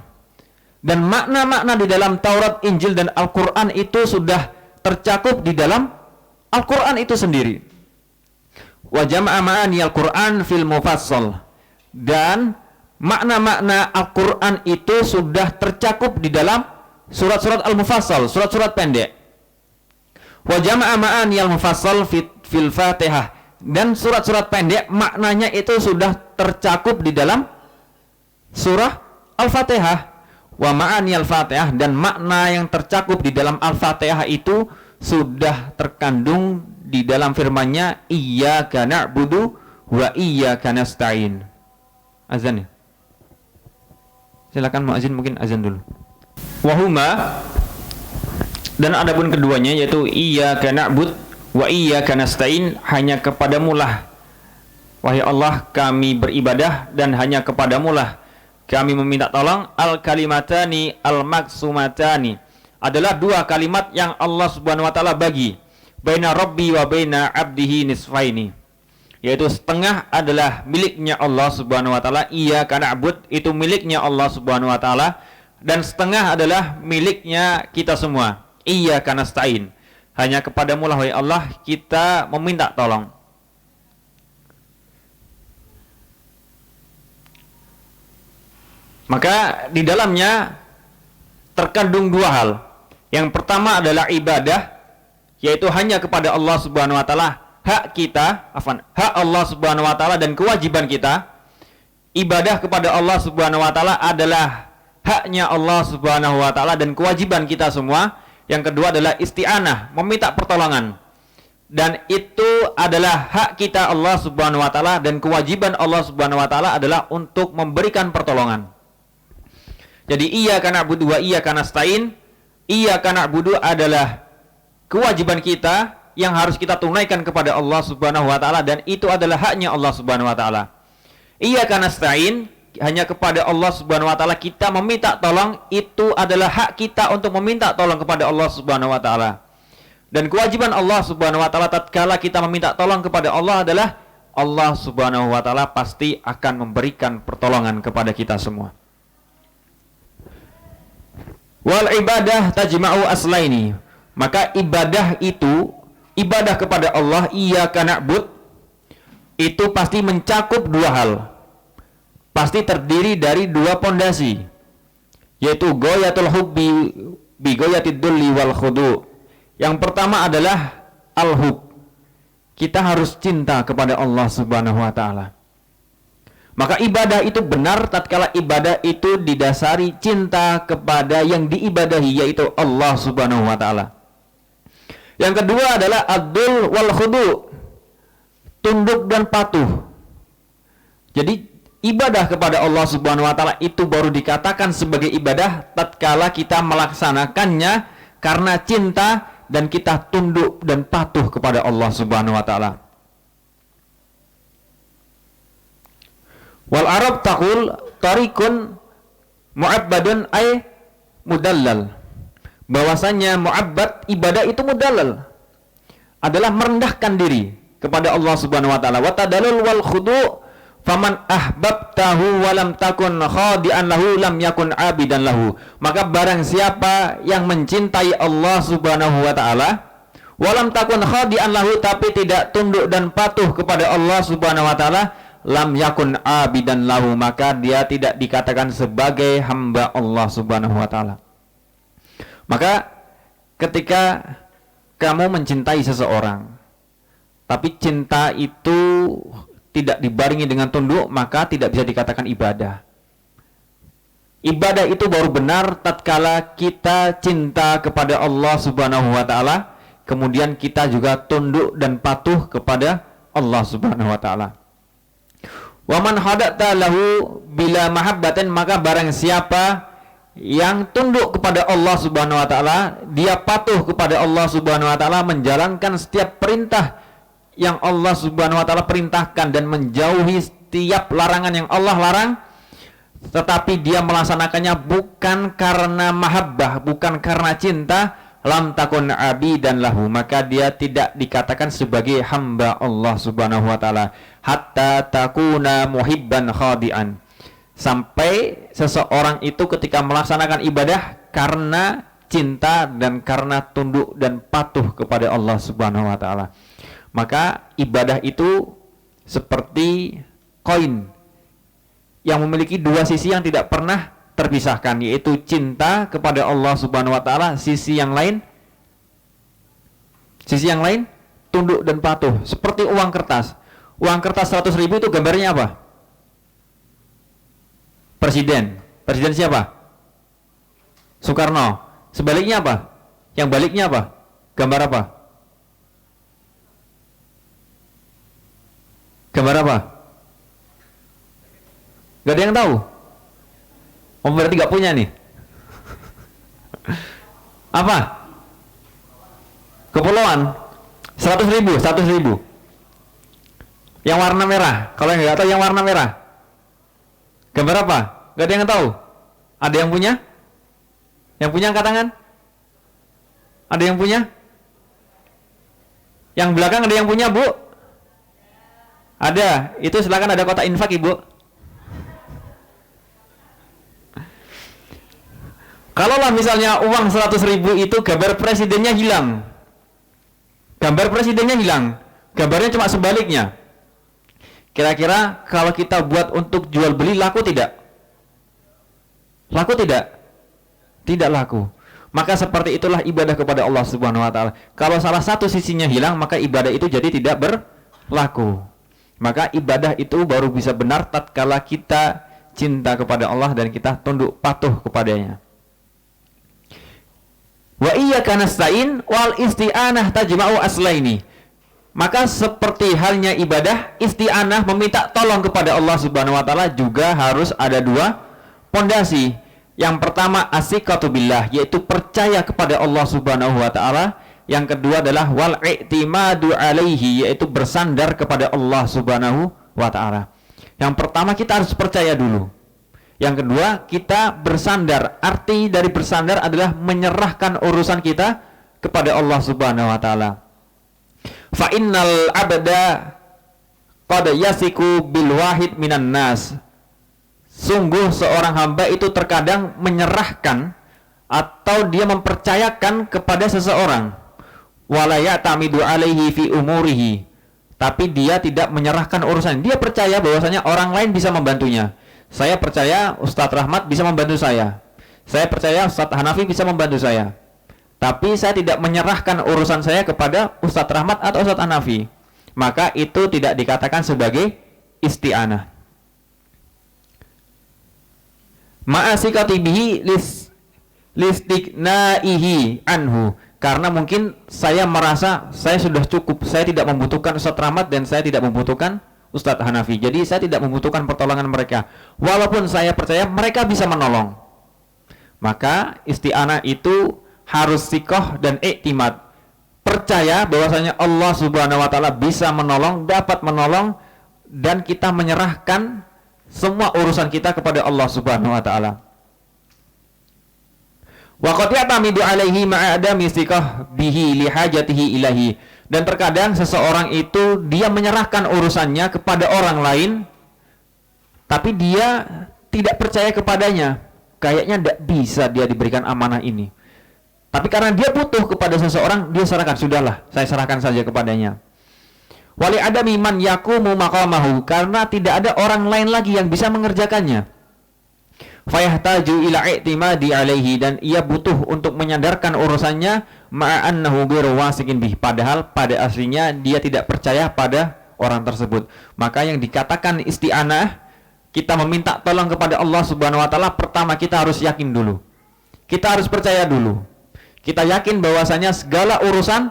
Dan makna-makna di dalam Taurat, Injil dan Al-Quran itu sudah tercakup di dalam Al-Quran itu sendiri. Wa jama'a ma'ani Al-Quran fil mufassal, dan makna-makna Al-Quran itu sudah tercakup di dalam surat-surat al-mufassal, surat-surat pendek. Wa jama'a ma'ani al-mufassal fil Fatihah, dan surat-surat pendek maknanya itu sudah tercakup di dalam surah Al-Fatihah. Wa ma'ani Al-Fatihah, dan makna yang tercakup di dalam Al-Fatihah itu sudah terkandung di dalam firman-Nya, iyyaka na'budu wa iyyaka nasta'in. Azan ya? Silakan muazin, mungkin azan dulu. Wahuma, dan adapun keduanya yaitu iyyaka na'bud wa iyyaka nasta'in, hanya kepadamu lah wahai Allah kami beribadah dan hanya kepadamu lah kami meminta tolong. Al kalimatani al maksumatani adalah dua kalimat yang Allah Subhanahu wa taala bagi baina rabbi wa baina abdihi nisfaini, yaitu setengah adalah miliknya Allah Subhanahu wa taala, iyyaka na'bud itu miliknya Allah Subhanahu wa taala, dan setengah adalah miliknya kita semua, iyyaka nasta'in, hanya kepadamu lah wahai Allah kita meminta tolong. Maka di dalamnya terkandung dua hal. Yang pertama adalah ibadah, yaitu hanya kepada Allah Subhanahu wa taala, hak kita, hak Allah Subhanahu wa taala dan kewajiban kita. Ibadah kepada Allah Subhanahu wa taala adalah haknya Allah Subhanahu wa taala dan kewajiban kita semua. Yang kedua adalah isti'anah, meminta pertolongan. Dan itu adalah hak kita Allah Subhanahu wa taala dan kewajiban Allah Subhanahu wa taala adalah untuk memberikan pertolongan. Jadi iyyaka na'budu wa iyyaka nasta'in, iyyaka na'budu adalah kewajiban kita yang harus kita tunaikan kepada Allah Subhanahu wa taala, dan itu adalah haknya Allah Subhanahu wa taala. Iyyaka nasta'in, hanya kepada Allah Subhanahu wa taala kita meminta tolong, itu adalah hak kita untuk meminta tolong kepada Allah Subhanahu wa taala. Dan kewajiban Allah Subhanahu wa taala tatkala kita meminta tolong kepada Allah adalah Allah Subhanahu wa taala pasti akan memberikan pertolongan kepada kita semua. Wal ibadah tajma'u aslaini, maka ibadah itu, ibadah kepada Allah iyyaka na'bud, itu pasti mencakup dua hal, pasti terdiri dari dua pondasi, yaitu ghayatul hubbi bi ghayatid dulli wal khudu. Yang pertama adalah al-hub, kita harus cinta kepada Allah Subhanahu wa taala. Maka ibadah itu benar tatkala ibadah itu didasari cinta kepada yang diibadahi, yaitu Allah Subhanahu wa taala. Yang kedua adalah ad-dul wal khudu, tunduk dan patuh. Jadi ibadah kepada Allah Subhanahu wa taala itu baru dikatakan sebagai ibadah tatkala kita melaksanakannya karena cinta dan kita tunduk dan patuh kepada Allah Subhanahu wa taala. Wal Arab taqul tariqun mu'abbadun ay mudallal, bahwasanya mu'abbad ibadah itu mudallal, adalah merendahkan diri kepada Allah Subhanahu wa taala. Wa tadallul wal khudu' faman ahbabtahu wa lam takun khadi'an lahu lam yakun abidan lahu, maka barang siapa yang mencintai Allah Subhanahu wa taala wa lam takun khadi'an lahu, tapi tidak tunduk dan patuh kepada Allah Subhanahu wa taala, lam yakun abidan lahu, maka dia tidak dikatakan sebagai hamba Allah Subhanahu wa taala. Maka ketika kamu mencintai seseorang tapi cinta itu tidak dibarengi dengan tunduk, maka tidak bisa dikatakan ibadah. Ibadah itu baru benar tatkala kita cinta kepada Allah Subhanahu wa taala, kemudian kita juga tunduk dan patuh kepada Allah Subhanahu wa taala. Wa man hadata lahu bila mahabbatin, maka barang siapa yang tunduk kepada Allah Subhanahu wa taala, dia patuh kepada Allah Subhanahu wa taala, menjalankan setiap perintah yang Allah Subhanahu wa taala perintahkan dan menjauhi setiap larangan yang Allah larang, tetapi dia melaksanakannya bukan karena mahabbah, bukan karena cinta, lam takun abidan lahu, maka dia tidak dikatakan sebagai hamba Allah Subhanahu wa taala, hatta takuna muhibban khadi'an, sampai seseorang itu ketika melaksanakan ibadah karena cinta dan karena tunduk dan patuh kepada Allah Subhanahu wa taala. Maka ibadah itu seperti koin yang memiliki dua sisi yang tidak pernah terpisahkan, yaitu cinta kepada Allah Subhanahu wa taala, sisi yang lain tunduk dan patuh seperti uang kertas. Uang kertas 100.000 itu gambarnya apa? Presiden. Presiden siapa? Soekarno. Sebaliknya apa? Yang baliknya apa? Gambar apa? Gambar apa? Gak ada yang tahu? Oh, berarti gak punya nih. Apa? Kepulauan. 100.000, 100.000. Yang warna merah. Kalau yang nggak tahu yang warna merah, gambar apa? Gak ada yang tahu? Ada yang punya? Yang punya angkat tangan? Ada yang punya? Yang belakang ada yang punya, Bu? Ada. Itu silakan, ada kotak infak, Ibu. Kalaulah misalnya uang 100.000 itu gambar presidennya hilang. Gambar presidennya hilang. Gambarnya cuma sebaliknya. Kira-kira kalau kita buat untuk jual beli laku tidak? Laku tidak? Tidak laku. Maka seperti itulah ibadah kepada Allah Subhanahu wa taala. Kalau salah satu sisinya hilang, maka ibadah itu jadi tidak berlaku. Maka ibadah itu baru bisa benar tatkala kita cinta kepada Allah dan kita tunduk patuh kepadanya. Wa iyyaka nasta'in wal isti'anah tajma'u aslaini. Maka seperti halnya ibadah, isti'anah meminta tolong kepada Allah Subhanahu wa taala juga harus ada dua pondasi. Yang pertama asiqatu billah, yaitu percaya kepada Allah Subhanahu wa taala. Yang kedua adalah wal i'timadu alaihi, yaitu bersandar kepada Allah Subhanahu wa taala. Yang pertama kita harus percaya dulu. Yang kedua, kita bersandar. Arti dari bersandar adalah menyerahkan urusan kita kepada Allah Subhanahu wa taala. Fa innal abda qad yasiku bil wahid minan nas. Sungguh seorang hamba itu terkadang menyerahkan atau dia mempercayakan kepada seseorang. Wala ya'tamidu alaihi fi umurihi. Tapi dia tidak menyerahkan urusan. Dia percaya bahwasanya orang lain bisa membantunya. Saya percaya Ustadz Rahmat bisa membantu saya. Saya percaya Ustadz Hanafi bisa membantu saya. Tapi saya tidak menyerahkan urusan saya kepada Ustadz Rahmat atau Ustadz Hanafi. Maka itu tidak dikatakan sebagai isti'anah. Ma'asikati bihi listiknaihi anhu. Karena mungkin saya merasa saya sudah cukup. Saya tidak membutuhkan Ustadz Rahmat dan saya tidak membutuhkan Ustadz Hanafi. Jadi saya tidak membutuhkan pertolongan mereka. Walaupun saya percaya mereka bisa menolong. Maka isti'anah itu harus sikoh dan iktimad. Percaya bahwasanya Allah Subhanahu wa taala bisa menolong, dapat menolong, dan kita menyerahkan semua urusan kita kepada Allah Subhanahu wa taala. Wa qad ya'tamidu alaihi ma'adami sikoh bihi lihajatihi ilahi. Dan terkadang seseorang itu dia menyerahkan urusannya kepada orang lain, tapi dia tidak percaya kepadanya. Kayaknya tidak bisa dia diberikan amanah ini. Tapi karena dia butuh kepada seseorang, dia serahkan. Sudahlah, saya serahkan saja kepadanya. Wali adami man yakumu maqamahu, karena tidak ada orang lain lagi yang bisa mengerjakannya. Fayahtaju ila i'timadi alaihi, dan ia butuh untuk menyandarkan urusannya ma'annahu ghairu wasiqin bih, padahal pada aslinya dia tidak percaya pada orang tersebut. Maka yang dikatakan isti'anah, kita meminta tolong kepada Allah Subhanahu wa taala, pertama kita harus yakin dulu. Kita harus percaya dulu. Kita yakin bahwasanya segala urusan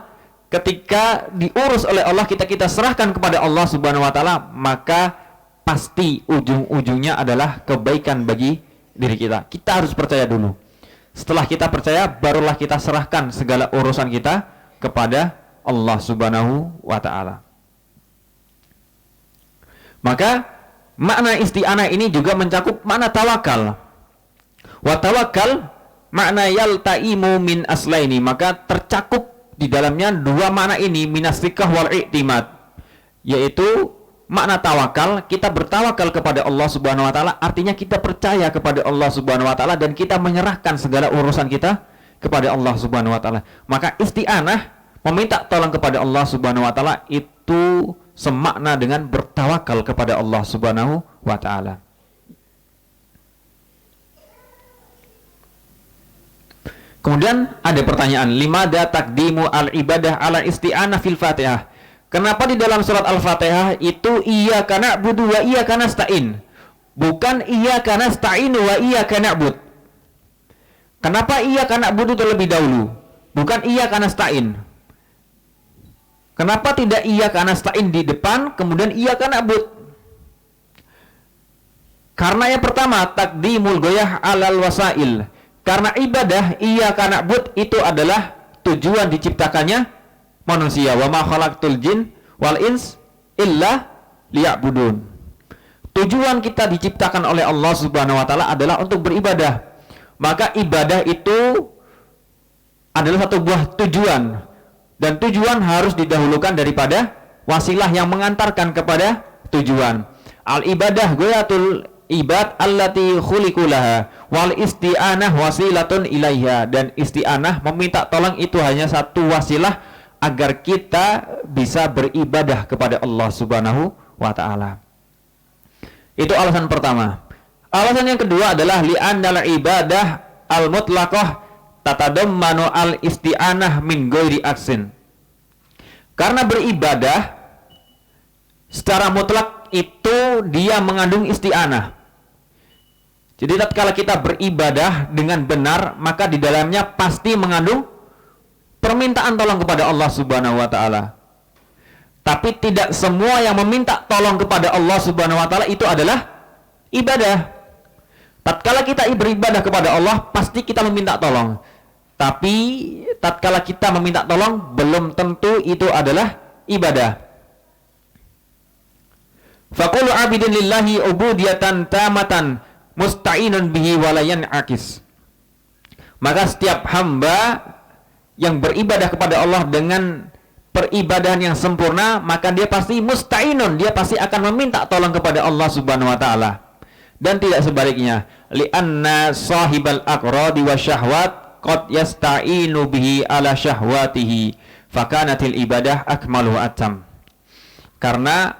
ketika diurus oleh Allah, kita serahkan kepada Allah Subhanahu wa taala, maka pasti ujung-ujungnya adalah kebaikan bagi diri kita. Kita harus percaya dulu. Setelah kita percaya, barulah kita serahkan segala urusan kita kepada Allah Subhanahu wa taala. Maka makna isti'anah ini juga mencakup makna tawakal. Wa tawakal makna yaltaimu min aslaini, maka tercakup di dalamnya dua makna ini, minastikah wal i'timad, yaitu makna tawakal, kita bertawakal kepada Allah Subhanahu wa taala, artinya kita percaya kepada Allah Subhanahu wa taala dan kita menyerahkan segala urusan kita kepada Allah Subhanahu wa taala. Maka isti'anah, meminta tolong kepada Allah Subhanahu wa taala, itu semakna dengan bertawakal kepada Allah Subhanahu wa taala. Kemudian ada pertanyaan, limada taqdimu al-ibadah ala isti'anah fil Fatihah? Kenapa di dalam surat Al-Fatihah itu iyyaka na'budu wa iyyaka nasta'in, bukan iyyaka nasta'inu wa iyyaka na'bud? Kenapa iyyaka na'budu terlebih dahulu, bukan iyyaka nasta'in? Kenapa tidak iyyaka nasta'in di depan kemudian iyyaka na'bud? Karena yang pertama taqdimul ghayah alal wasail. Karena ibadah iyyaka na'bud itu adalah tujuan diciptakannya manusia. Wa ma khalaqtul jin wal ins illa liya'budun. Tujuan kita diciptakan oleh Allah Subhanahu wa taala adalah untuk beribadah. Maka ibadah itu adalah satu buah tujuan, dan tujuan harus didahulukan daripada wasilah yang mengantarkan kepada tujuan. Al ibadah ghayatul ibad allati khuliqulaha wal isti'anah wasilatun ilaiha, dan isti'anah meminta tolong itu hanya satu wasilah agar kita bisa beribadah kepada Allah Subhanahu wa taala. Itu alasan pertama. Alasan yang kedua adalah li'annal ibadah al-mutlaqah tatadammanu al-isti'anah min ghairi aksin. Karena beribadah secara mutlak itu dia mengandung isti'anah. Jadi tatkala kita beribadah dengan benar, maka di dalamnya pasti mengandung permintaan tolong kepada Allah Subhanahu wa taala. Tapi tidak semua yang meminta tolong kepada Allah Subhanahu wa taala itu adalah ibadah. Tatkala kita beribadah kepada Allah, pasti kita meminta tolong. Tapi tatkala kita meminta tolong, belum tentu itu adalah ibadah. Faqulu abidin lillahi ubudiyatan tamatan musta'inun bihi walayan akis. Maka setiap hamba yang beribadah kepada Allah dengan peribadahan yang sempurna, maka dia pasti musta'inun, dia pasti akan meminta tolong kepada Allah Subhanahu wa taala. Dan tidak sebaliknya, li'anna sahibal aqradi wasyahwat qad yasta'inu bihi ala syahwatihi fakanatil ibadah akmalu atam. Karena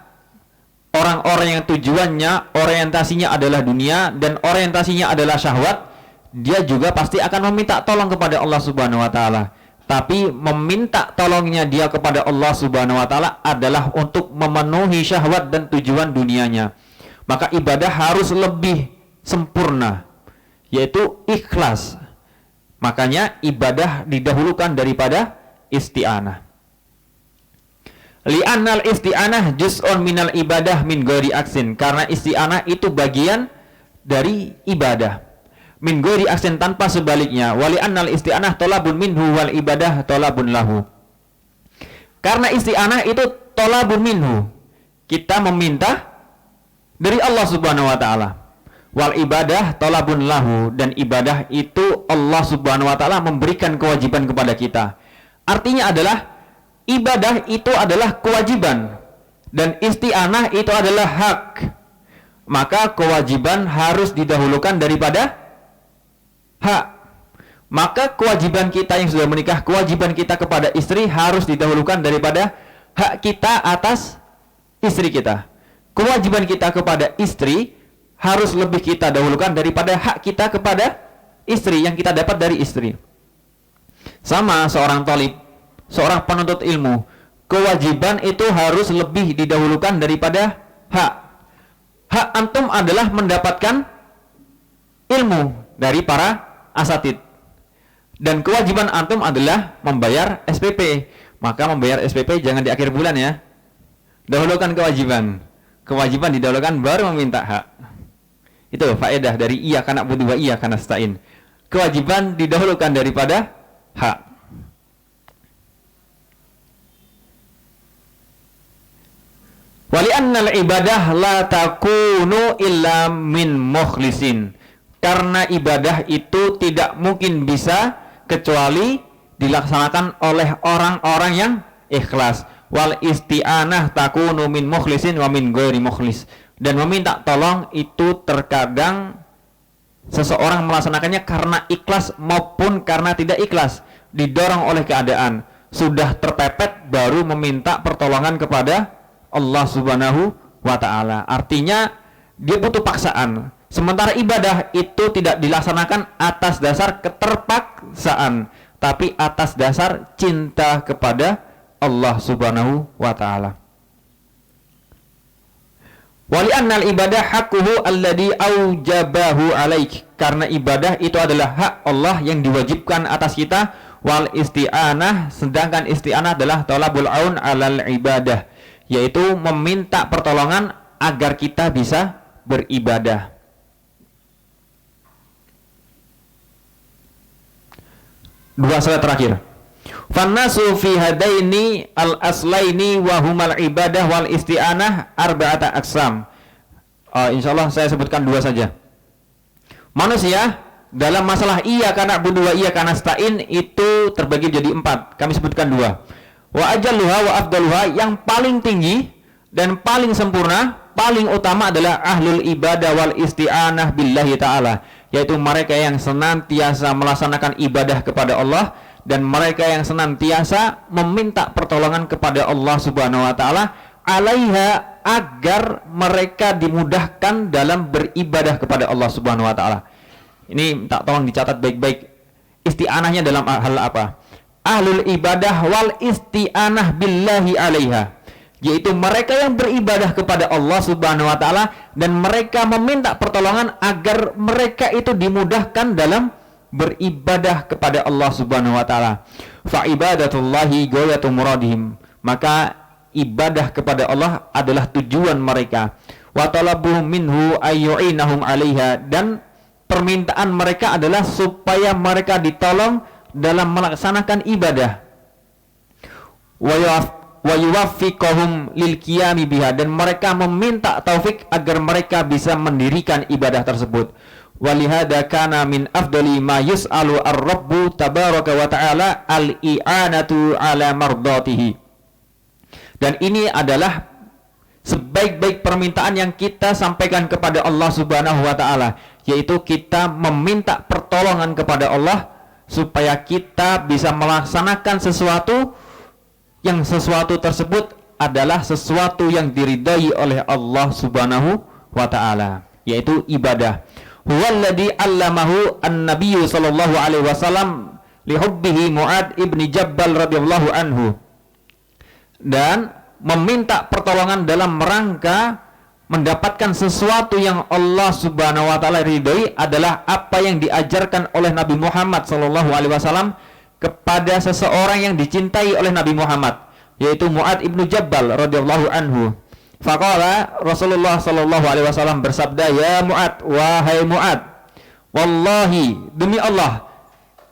orang-orang yang tujuannya, orientasinya adalah dunia dan orientasinya adalah syahwat, dia juga pasti akan meminta tolong kepada Allah Subhanahu wa taala. Tapi meminta tolongnya dia kepada Allah Subhanahu wa taala adalah untuk memenuhi syahwat dan tujuan dunianya. Maka ibadah harus lebih sempurna, yaitu ikhlas. Makanya ibadah didahulukan daripada isti'anah. Li'annal isti'anah juz'un minal ibadah min ghairi aksin. Karena isti'anah itu bagian dari ibadah min ghairi aksin, tanpa sebaliknya. Wali'annal isti'anah tolabun minhu wal ibadah tolabun lahu. Karena isti'anah itu tolabun minhu, kita meminta dari Allah Subhanahu wa taala. Wal ibadah tolabun lahu, dan ibadah itu Allah Subhanahu wa taala memberikan kewajiban kepada kita. Artinya adalah ibadah itu adalah kewajiban dan isti'anah itu adalah hak. Maka kewajiban harus didahulukan daripada hak. Maka kewajiban kita yang sudah menikah, kewajiban kita kepada istri harus didahulukan daripada hak kita atas istri kita. Kewajiban kita kepada istri harus lebih kita dahulukan daripada hak kita kepada istri yang kita dapat dari istri. Sama seorang thalib, seorang penuntut ilmu, kewajiban itu harus lebih didahulukan daripada hak. Hak antum adalah mendapatkan ilmu dari para asatid, dan kewajiban antum adalah membayar SPP. Maka membayar SPP jangan di akhir bulan ya, dahulukan kewajiban. Kewajiban didahulukan baru meminta hak. Itu faedah dari iyyaka na'budu wa iyyaka nasta'in. Kewajiban didahulukan daripada hak. Wali'annal ibadah la takunu illa min mukhlisin. Karena ibadah itu tidak mungkin bisa kecuali dilaksanakan oleh orang-orang yang ikhlas. Wal isti'anah takunu min mukhlisin wa min ghairi mukhlis. Dan meminta tolong itu terkadang seseorang melaksanakannya karena ikhlas maupun karena tidak ikhlas, didorong oleh keadaan. Sudah terpepet baru meminta pertolongan kepada Allah Subhanahu wa ta'ala. Artinya dia butuh paksaan. Sementara ibadah itu tidak dilaksanakan atas dasar kemanusiaan, tapi atas dasar cinta kepada Allah Subhanahu wa taala. Wali annal ibadah haqquhu alladhi aujabahu alaik, karena ibadah itu adalah hak Allah yang diwajibkan atas kita. Wal isti'anah, sedangkan isti'anah adalah talabul aun alal ibadah, yaitu meminta pertolongan agar kita bisa beribadah. Dua slide terakhir. Fannasu fi hadaini al-aslaini wa humal ibadah wal isti'anah arba'ata aqsam. Insyaallah saya sebutkan dua saja. Manusia dalam masalah iyyaka na'budu wa iyyaka nasta'in itu terbagi jadi 4. Kami sebutkan 2. Wa ajalluha wa afdaluha, yang paling tinggi dan paling sempurna, paling utama adalah ahlul ibadah wal isti'anah billahi ta'ala, yaitu mereka yang senantiasa melaksanakan ibadah kepada Allah dan mereka yang senantiasa meminta pertolongan kepada Allah Subhanahu wa taala alaiha, agar mereka dimudahkan dalam beribadah kepada Allah Subhanahu wa taala. Ini tak tolong dicatat baik-baik. Isti'anahnya dalam hal apa? Ahlul ibadah wal isti'anah billahi alaiha, yaitu mereka yang beribadah kepada Allah Subhanahu wa taala dan mereka meminta pertolongan agar mereka itu dimudahkan dalam beribadah kepada Allah Subhanahu wa taala. Fa ibadatullahi ghayatu muradihim, maka ibadah kepada Allah adalah tujuan mereka. Wa talabuhum minhu ayyu'inahum 'alaiha, dan permintaan mereka adalah supaya mereka ditolong dalam melaksanakan ibadah. Wa yuwaffiqahum lil qiyami biha, dan mereka meminta taufik agar mereka bisa mendirikan ibadah tersebut. Walihada kana min afdali ma yus'alu ar-rabbu tabaraka wa ta'ala al-i'anatu ala mardatihi. Dan ini adalah sebaik-baik permintaan yang kita sampaikan kepada Allah Subhanahu wa taala, yaitu kita meminta pertolongan kepada Allah supaya kita bisa melaksanakan sesuatu yang sesuatu tersebut adalah sesuatu yang diridai oleh Allah Subhanahu wa taala, yaitu ibadah. Huwallazi 'allamahu an-nabiyyu sallallahu alaihi wasallam li hubbihi Mu'ad ibni Jabbal radhiyallahu anhu. Dan meminta pertolongan dalam rangka mendapatkan sesuatu yang Allah Subhanahu wa taala ridhoi adalah apa yang diajarkan oleh Nabi Muhammad sallallahu alaihi wasallam kepada seseorang yang dicintai oleh Nabi Muhammad, yaitu Mu'ad ibnu Jabbal radhiyallahu anhu. Faqala Rasulullah sallallahu alaihi wasallam bersabda, "Ya Mu'ad, wahai Mu'ad, wallahi, demi Allah,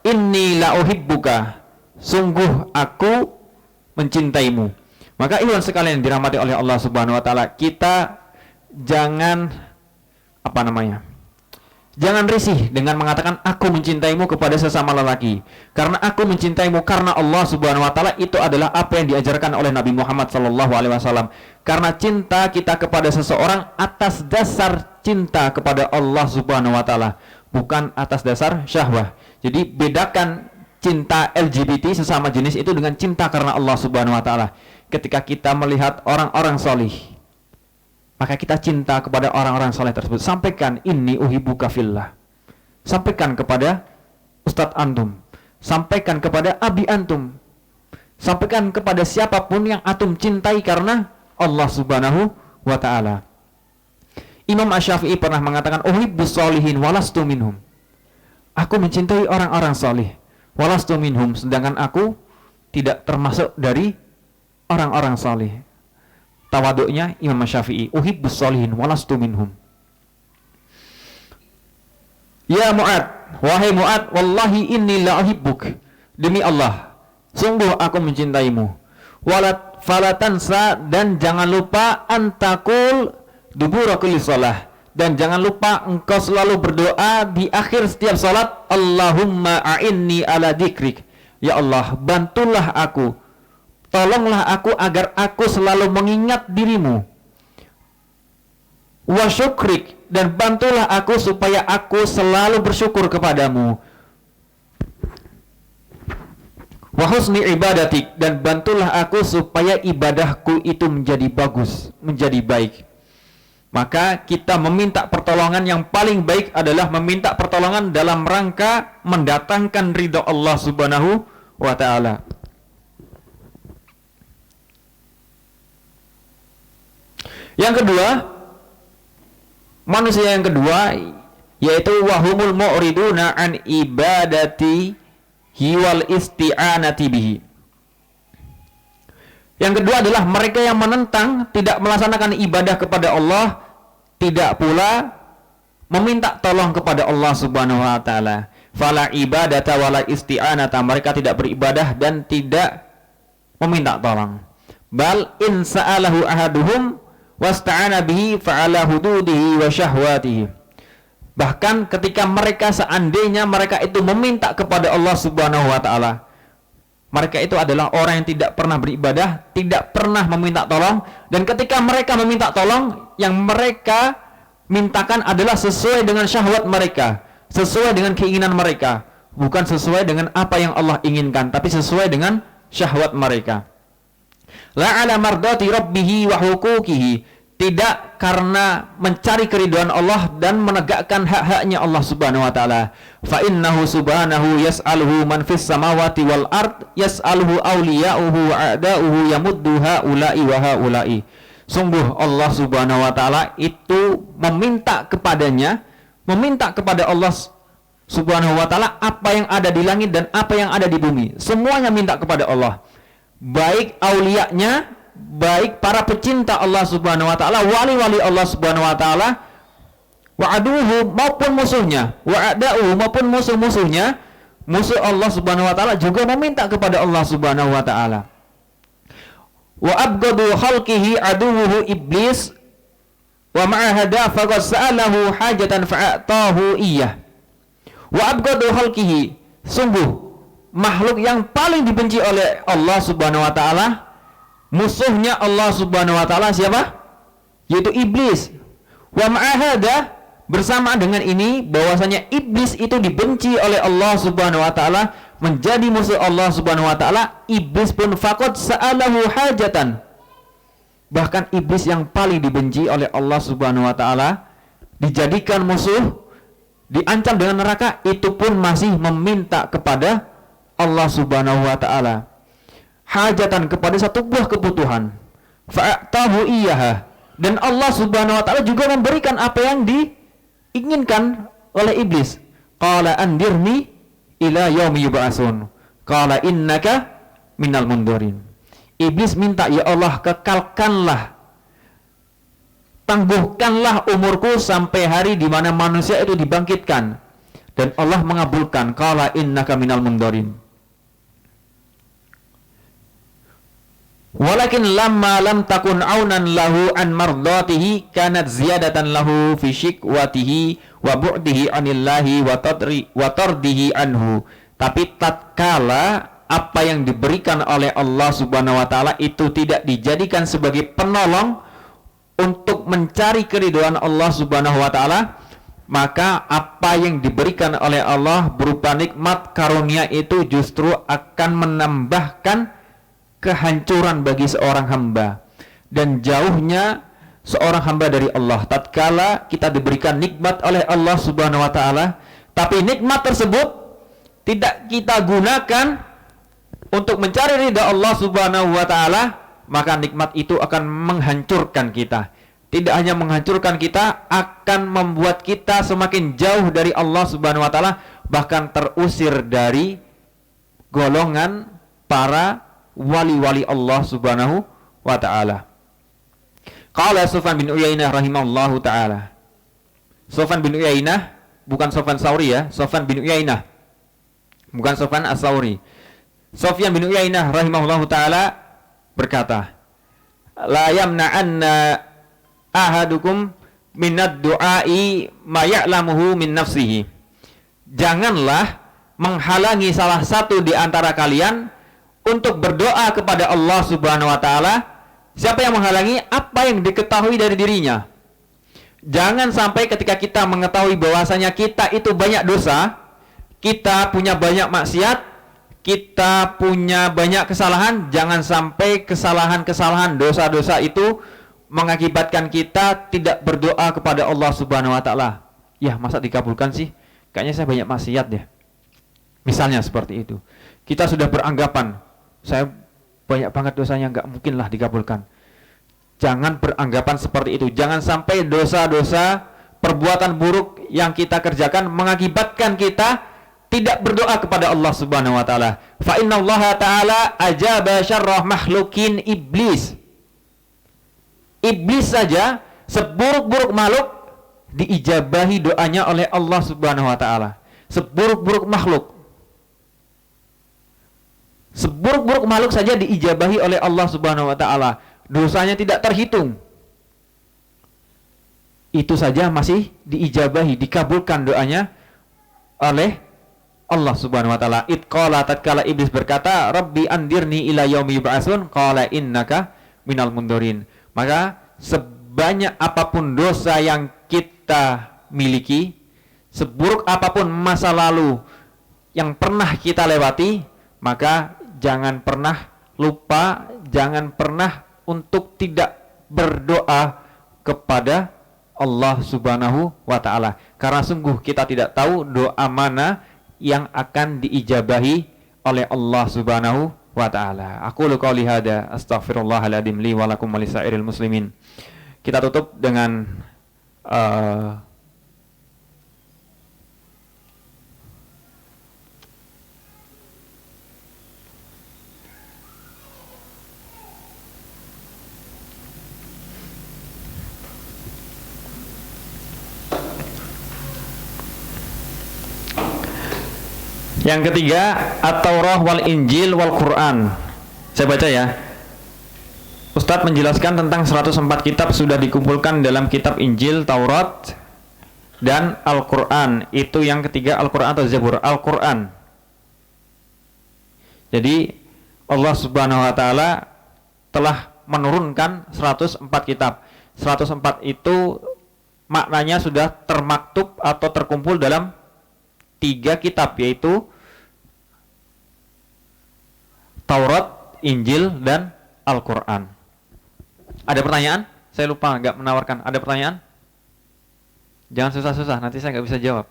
inni la uhibbuka, sungguh aku mencintaimu." Maka ikhwan sekalian yang dirahmati oleh Allah Subhanahu wa taala, kita jangan jangan risih dengan mengatakan aku mencintaimu kepada sesama lelaki. Karena aku mencintaimu karena Allah Subhanahu wa taala itu adalah apa yang diajarkan oleh Nabi Muhammad sallallahu alaihi wasallam. Karena cinta kita kepada seseorang atas dasar cinta kepada Allah Subhanahu wa taala, bukan atas dasar syahwah. Jadi bedakan cinta LGBT sesama jenis itu dengan cinta karena Allah Subhanahu wa taala. Ketika kita melihat orang-orang solih, maka kita cinta kepada orang-orang soleh tersebut. Sampaikan inni uhibbuka fillah. Sampaikan kepada Ustadz antum, sampaikan kepada abi antum, sampaikan kepada siapapun yang antum cintai karena Allah Subhanahu wa ta'ala. Imam Asy-Syafi'i pernah mengatakan, uhibbus solihin walastu minhum. Aku mencintai orang-orang solih, walastu minhum, sedangkan aku tidak termasuk dari orang-orang solih. Tawaduknya Imam Syafi'i, uhibbus solihin walastu minhum. Ya Mu'ad, wahai Mu'ad, wallahi inni la uhibbuk, demi Allah, sungguh aku mencintaimu. Falatansa, dan jangan lupa antakul dubura kulli shalah, dan jangan lupa engkau selalu berdoa di akhir setiap salat, Allahumma a'inni ala dzikrik, ya Allah, bantulah aku, tolonglah aku agar aku selalu mengingat dirimu. Wa syukrik, dan bantulah aku supaya aku selalu bersyukur kepadamu. Wa husni ibadatik, dan bantulah aku supaya ibadahku itu menjadi bagus, menjadi baik. Maka kita meminta pertolongan yang paling baik adalah meminta pertolongan dalam rangka mendatangkan ridha Allah Subhanahu wa ta'ala. Yang kedua, manusia yang kedua yaitu wahumul mu'riduna an ibadati wal isti'anati bihi. Yang kedua adalah mereka yang menentang, tidak melaksanakan ibadah kepada Allah, tidak pula meminta tolong kepada Allah Subhanahu wa taala. Fala ibadata wala isti'anata, mereka tidak beribadah dan tidak meminta tolong. Bal in sa'alahu ahaduhum wasta'ana bihi fa'ala hududihi wa syahwatihi. Bahkan ketika mereka seandainya mereka itu meminta kepada Allah Subhanahu wa taala, mereka itu adalah orang yang tidak pernah beribadah, tidak pernah meminta tolong, dan ketika mereka meminta tolong, yang mereka mintakan adalah sesuai dengan syahwat mereka, sesuai dengan keinginan mereka, bukan sesuai dengan apa yang Allah inginkan, tapi sesuai dengan syahwat mereka. La ala mardati rabbihi wa huquqihi, tidak karena mencari keridhaan Allah dan menegakkan hak-haknya Allah Subhanahu wa taala. Fa innahu subhanahu yas'aluhu man fis samawati wal ard, yas'aluhu awliya'uhu wa a'da'uhu yamuddu haula'i wa haula'i. Sungguh Allah Subhanahu wa taala itu meminta kepadanya, meminta kepada Allah Subhanahu wa taala apa yang ada di langit dan apa yang ada di bumi. Semuanya minta kepada Allah. Baik aulianya, baik para pecinta Allah Subhanahu wa taala, wali-wali Allah Subhanahu wa taala, wa aduhu maupun musuhnya, wa a'da'uhu maupun musuh-musuhnya, musuh Allah Subhanahu wa taala juga meminta kepada Allah Subhanahu wa taala. Wa abghadu khalqihi aduwuhu iblis wa ma'a hadha faqad sa'alahu hajatan fa'atahu iyyah. Wa abghadu khalqihi, sungguh makhluk yang paling dibenci oleh Allah Subhanahu wa taala, musuhnya Allah Subhanahu wa taala siapa? Yaitu iblis. Wa ma'ahada, bersama dengan ini bahwasanya iblis itu dibenci oleh Allah Subhanahu wa taala, menjadi musuh Allah Subhanahu wa taala. Iblis pun faqad sa'alahu hajatan, bahkan iblis yang paling dibenci oleh Allah Subhanahu wa taala dijadikan musuh, diancam dengan neraka, itu pun masih meminta kepada Allah Subhanahu wa taala hajatan, kepada satu buah kebutuhan. Fa'atahu iyyaha, dan Allah Subhanahu wa taala juga memberikan apa yang diinginkan oleh iblis. Qala andirni ila yaumi yub'atsun, qala innaka minal mundurin. Iblis minta, ya Allah, kekalkanlah, tangguhkanlah umurku sampai hari di mana manusia itu dibangkitkan. Dan Allah mengabulkan, qala innaka minal mundurin. Walakin lamma lam takun aunan lahu an mardatihi kanat ziyadatan lahu fi shikwatihi wa bu'dihi anillahi wa tardihi anhu. Tapi tatkala apa yang diberikan oleh Allah Subhanahu wa taala itu tidak dijadikan sebagai penolong untuk mencari keridhaan Allah Subhanahu wa taala, maka apa yang diberikan oleh Allah berupa nikmat karunia itu justru akan menambahkan kehancuran bagi seorang hamba dan jauhnya seorang hamba dari Allah. Tatkala kita diberikan nikmat oleh Allah Subhanahu wa taala, tapi nikmat tersebut tidak kita gunakan untuk mencari ridha Allah Subhanahu wa taala, maka nikmat itu akan menghancurkan kita. Tidak hanya menghancurkan kita, akan membuat kita semakin jauh dari Allah Subhanahu wa taala, bahkan terusir dari golongan para wali-wali Allah Subhanahu wa ta'ala. Qala Sufyan bin Uyainah rahimahullahu ta'ala. Sufyan bin Uyainah, bukan Sufyan Tsauri ya, Sufyan bin Uyainah, bukan Sufyan Ats-Tsauri. Sufyan bin Uyainah rahimahullahu ta'ala berkata, la yamna'anna ahadukum minad du'ai ma ya'lamuhu min nafsihi. Janganlah menghalangi salah satu di antara kalian untuk berdoa kepada Allah Subhanahu wa taala. Siapa yang menghalangi? Apa yang diketahui dari dirinya. Jangan sampai ketika kita mengetahui bahwasanya kita itu banyak dosa, kita punya banyak maksiat, kita punya banyak kesalahan, jangan sampai kesalahan-kesalahan, dosa-dosa itu mengakibatkan kita tidak berdoa kepada Allah Subhanahu wa taala. Ya, masa dikabulkan sih? Kayaknya saya banyak maksiat ya. Misalnya seperti itu. Kita sudah beranggapan, saya banyak banget dosanya, nggak mungkin lah dikabulkan. Jangan beranggapan seperti itu. Jangan sampai dosa-dosa, perbuatan buruk yang kita kerjakan mengakibatkan kita tidak berdoa kepada Allah Subhanahu wa taala. Fa innallaha ta'ala ajaba syarrah makhlukin iblis. Iblis saja seburuk-buruk makhluk diijabahi doanya oleh Allah Subhanahu wa taala. Seburuk-buruk makhluk. Seburuk-buruk makhluk saja diijabahi oleh Allah Subhanahu wa taala. Dosanya tidak terhitung. Itu saja masih diijabahi, dikabulkan doanya oleh Allah Subhanahu wa taala. Itqala tatkala iblis berkata, "Rabbi andirni ila yaumi yub'atsun," qala innaka minal mundurin. Maka sebanyak apapun dosa yang kita miliki, seburuk apapun masa lalu yang pernah kita lewati, maka jangan pernah lupa, jangan pernah untuk tidak berdoa kepada Allah Subhanahu wa taala. Karena sungguh kita tidak tahu doa mana yang akan diijabahi oleh Allah Subhanahu wa taala. Aku qouli hada astaghfirullahaladzim li wa lakum wa lisairil muslimin. Kita tutup dengan yang ketiga, At-Taurah wal Injil wal Quran. Saya baca ya. Ustadz menjelaskan tentang 104 kitab sudah dikumpulkan dalam kitab Injil, Taurat, dan Al-Quran. Itu yang ketiga, Al-Quran atau Zabur. Al-Quran. Jadi Allah Subhanahu wa ta'ala telah menurunkan 104 kitab. 104 itu maknanya sudah termaktub atau terkumpul dalam 3 kitab, yaitu Taurat, Injil, dan Al-Quran. Ada pertanyaan? Saya lupa nggak menawarkan. Ada pertanyaan? Jangan susah-susah, nanti saya nggak bisa jawab.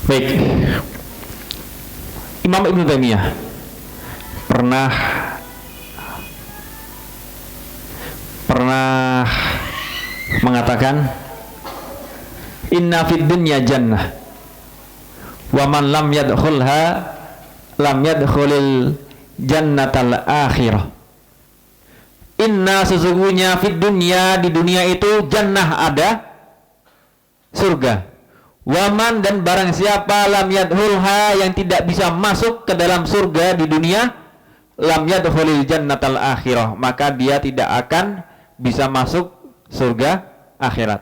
Baik, Imam Ibnu Taimiyah pernah mengatakan, inna fid dunya jannah wa man lam yadkhulha lam yadkhulil jannatal akhirah. Inna, sesungguhnya, fid dunya, di dunia itu, jannah, ada surga. Waman, dan barang siapa, lam yadkhulha, yang tidak bisa masuk ke dalam surga di dunia, lam yadkhulil jannatal akhirah, maka dia tidak akan bisa masuk surga akhirat.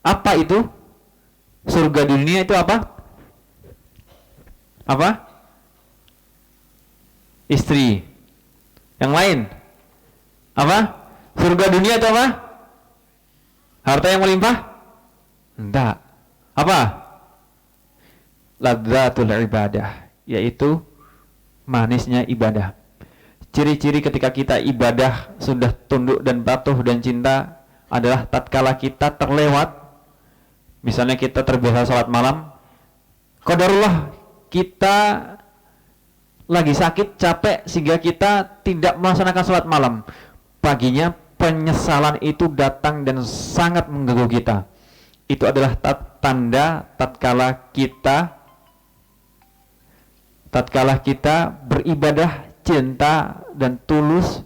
Apa itu? Surga di dunia itu apa? Apa? Istri. Yang lain? Apa? Surga dunia itu apa? Harta yang melimpah? Enggak. Apa? Ladzatul ibadah, yaitu manisnya ibadah. Ciri-ciri ketika kita ibadah sudah tunduk dan patuh dan cinta adalah tatkala kita terlewat. Misalnya kita terbiasa salat malam, qadarullah kita lagi sakit, capek, sehingga kita tidak melaksanakan salat malam. Paginya penyesalan itu datang dan sangat mengganggu kita. Itu adalah tanda tatkala kita beribadah cinta dan tulus,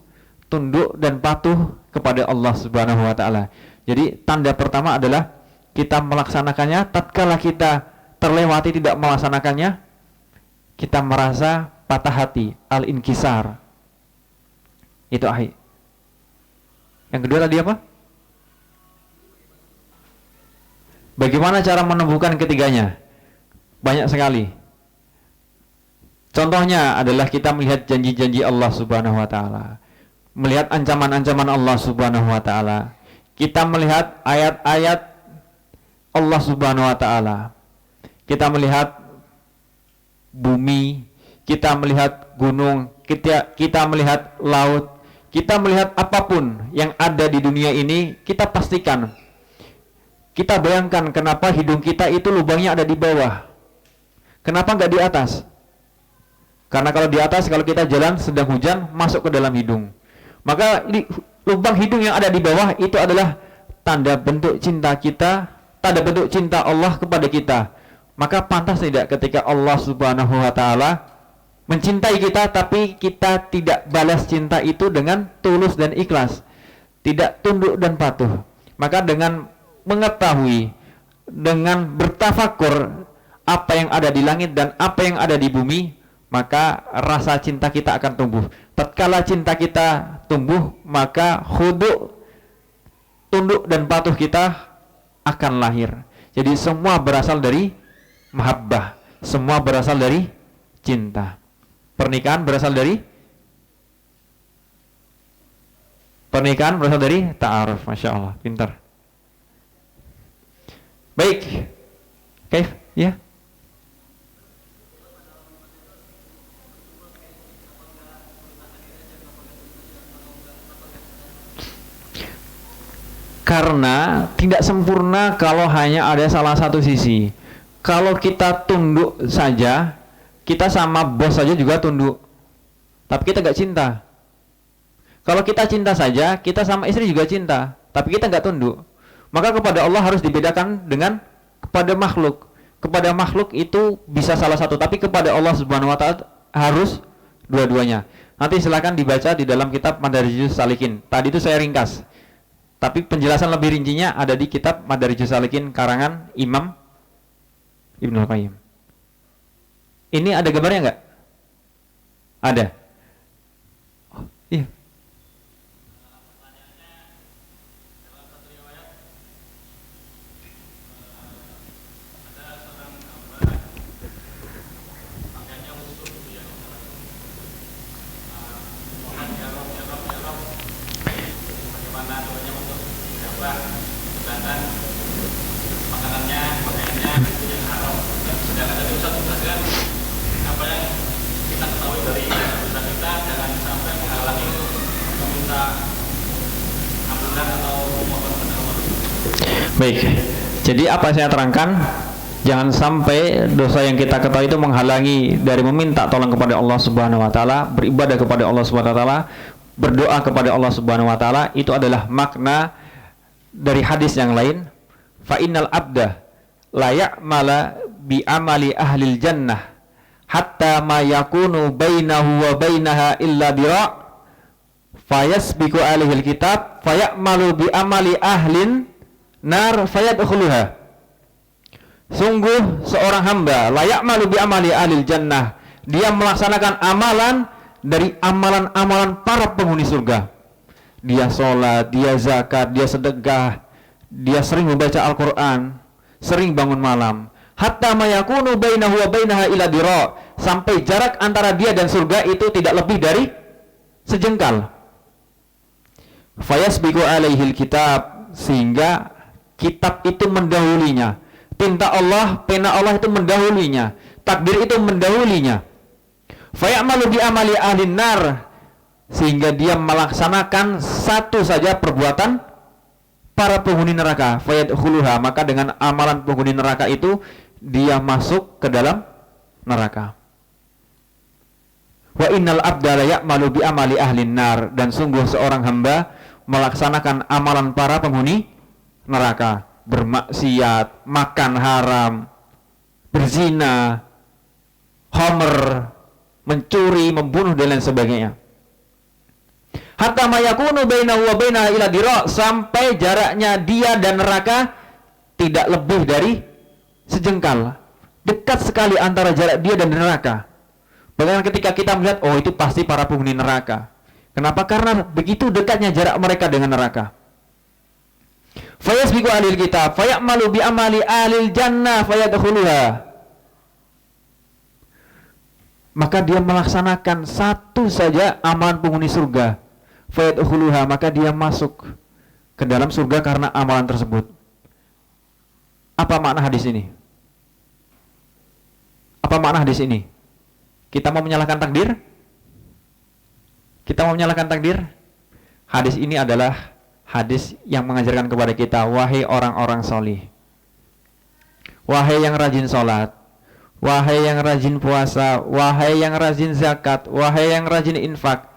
tunduk dan patuh kepada Allah Subhanahu wa taala. Jadi tanda pertama adalah kita melaksanakannya. Tatkala kita terlewati tidak melaksanakannya, kita merasa patah hati, al-inkisar. Itu akhir. Yang kedua tadi apa? Bagaimana cara menemukan ketiganya? Banyak sekali. Contohnya adalah kita melihat janji-janji Allah Subhanahu wa taala, melihat ancaman-ancaman Allah Subhanahu wa taala. Kita melihat ayat-ayat Allah Subhanahu wa taala. Kita melihat bumi, kita melihat gunung, kita melihat laut, kita melihat apapun yang ada di dunia ini, kita pastikan, kita bayangkan kenapa hidung kita itu lubangnya ada di bawah. Kenapa nggak di atas? Karena kalau di atas, kalau kita jalan sedang hujan, masuk ke dalam hidung. Maka lubang hidung yang ada di bawah itu adalah tanda bentuk cinta kita, tanda bentuk cinta Allah kepada kita. Maka pantas tidak ketika Allah Subhanahu wa taala mencintai kita, tapi kita tidak balas cinta itu dengan tulus dan ikhlas, tidak tunduk dan patuh. Maka dengan mengetahui, dengan bertafakur apa yang ada di langit dan apa yang ada di bumi, maka rasa cinta kita akan tumbuh. Tatkala cinta kita tumbuh, maka khudu', tunduk dan patuh kita akan lahir. Jadi semua berasal dari mahabbah, semua berasal dari cinta. Pernikahan berasal dari ta'aruf. Masya Allah, pintar. Baik, Kaif, ya. Karena tidak sempurna kalau hanya ada salah satu sisi. Kalau kita tunduk saja, kita sama bos saja juga tunduk, tapi kita gak cinta. Kalau kita cinta saja, kita sama istri juga cinta, tapi kita gak tunduk. Maka kepada Allah harus dibedakan dengan kepada makhluk. Kepada makhluk itu bisa salah satu, tapi kepada Allah Subhanahu wa taala harus dua-duanya. Nanti silakan dibaca di dalam kitab Madarijus Salikin. Tadi itu saya ringkas, tapi penjelasan lebih rincinya ada di kitab Madarijus Salikin karangan Imam Ibnul Qayyim. Ini ada gambarnya nggak? Ada. Oh, iya. Baik, jadi apa saya terangkan, jangan sampai dosa yang kita ketahui itu menghalangi dari meminta tolong kepada Allah Subhanahu wa taala, beribadah kepada Allah Subhanahu wa taala, berdoa kepada Allah Subhanahu wa taala. Itu adalah makna dari hadis yang lain, fa innal abda la ya'mala bi amali ahlil jannah hatta ma yakunu bainahu wa bainaha illa dira' fayasbiqu alaihil kitab fayamalu bi amali ahlin nar fayadkhuluha. Sungguh seorang hamba layak malu bi amali ahlil jannah, dia melaksanakan amalan dari amalan-amalan para penghuni surga. Dia sholat, dia zakat, dia sedekah, dia sering membaca Al-Quran, sering bangun malam. Hatta mayakunu bainahu wa bainaha ila dira', sampai jarak antara dia dan surga itu tidak lebih dari sejengkal. Fayasbiqu alaihil kitab, sehingga kitab itu mendahulinya. Tinta Allah, pena Allah itu mendahulinya. Takdir itu mendahulinya. Fayamalu bi amali ahlin nar, sehingga dia melaksanakan satu saja perbuatan para penghuni neraka. Fayadkhuluha, maka dengan amalan penghuni neraka itu dia masuk ke dalam neraka. Wa innal abda la ya'malu bi amali ahlin nar, dan sungguh seorang hamba melaksanakan amalan para penghuni neraka, bermaksiat, makan haram, berzina, homer, mencuri, membunuh dan lain sebagainya. Hatta mayakunu bainahu wa bainaha ila dira', sampai jaraknya dia dan neraka tidak lebih dari sejengkal. Dekat sekali antara jarak dia dan neraka. Bagaimana ketika kita melihat, oh itu pasti para penghuni neraka. Kenapa? Karena begitu dekatnya jarak mereka dengan neraka. Fayasbiqu alil kitab fayamalu bi amali alil jannah fayadkhuluha. maka dia melaksanakan satu saja amalan penghuni surga, fayadkhuluha, maka dia masuk ke dalam surga karena amalan tersebut. Apa makna hadis ini? Apa makna hadis ini? Kita mau menyalahkan takdir? Kita mau menyalahkan takdir? Hadis ini adalah hadis yang mengajarkan kepada kita, wahai orang-orang solih, wahai yang rajin sholat, wahai yang rajin puasa, wahai yang rajin zakat, wahai yang rajin infak,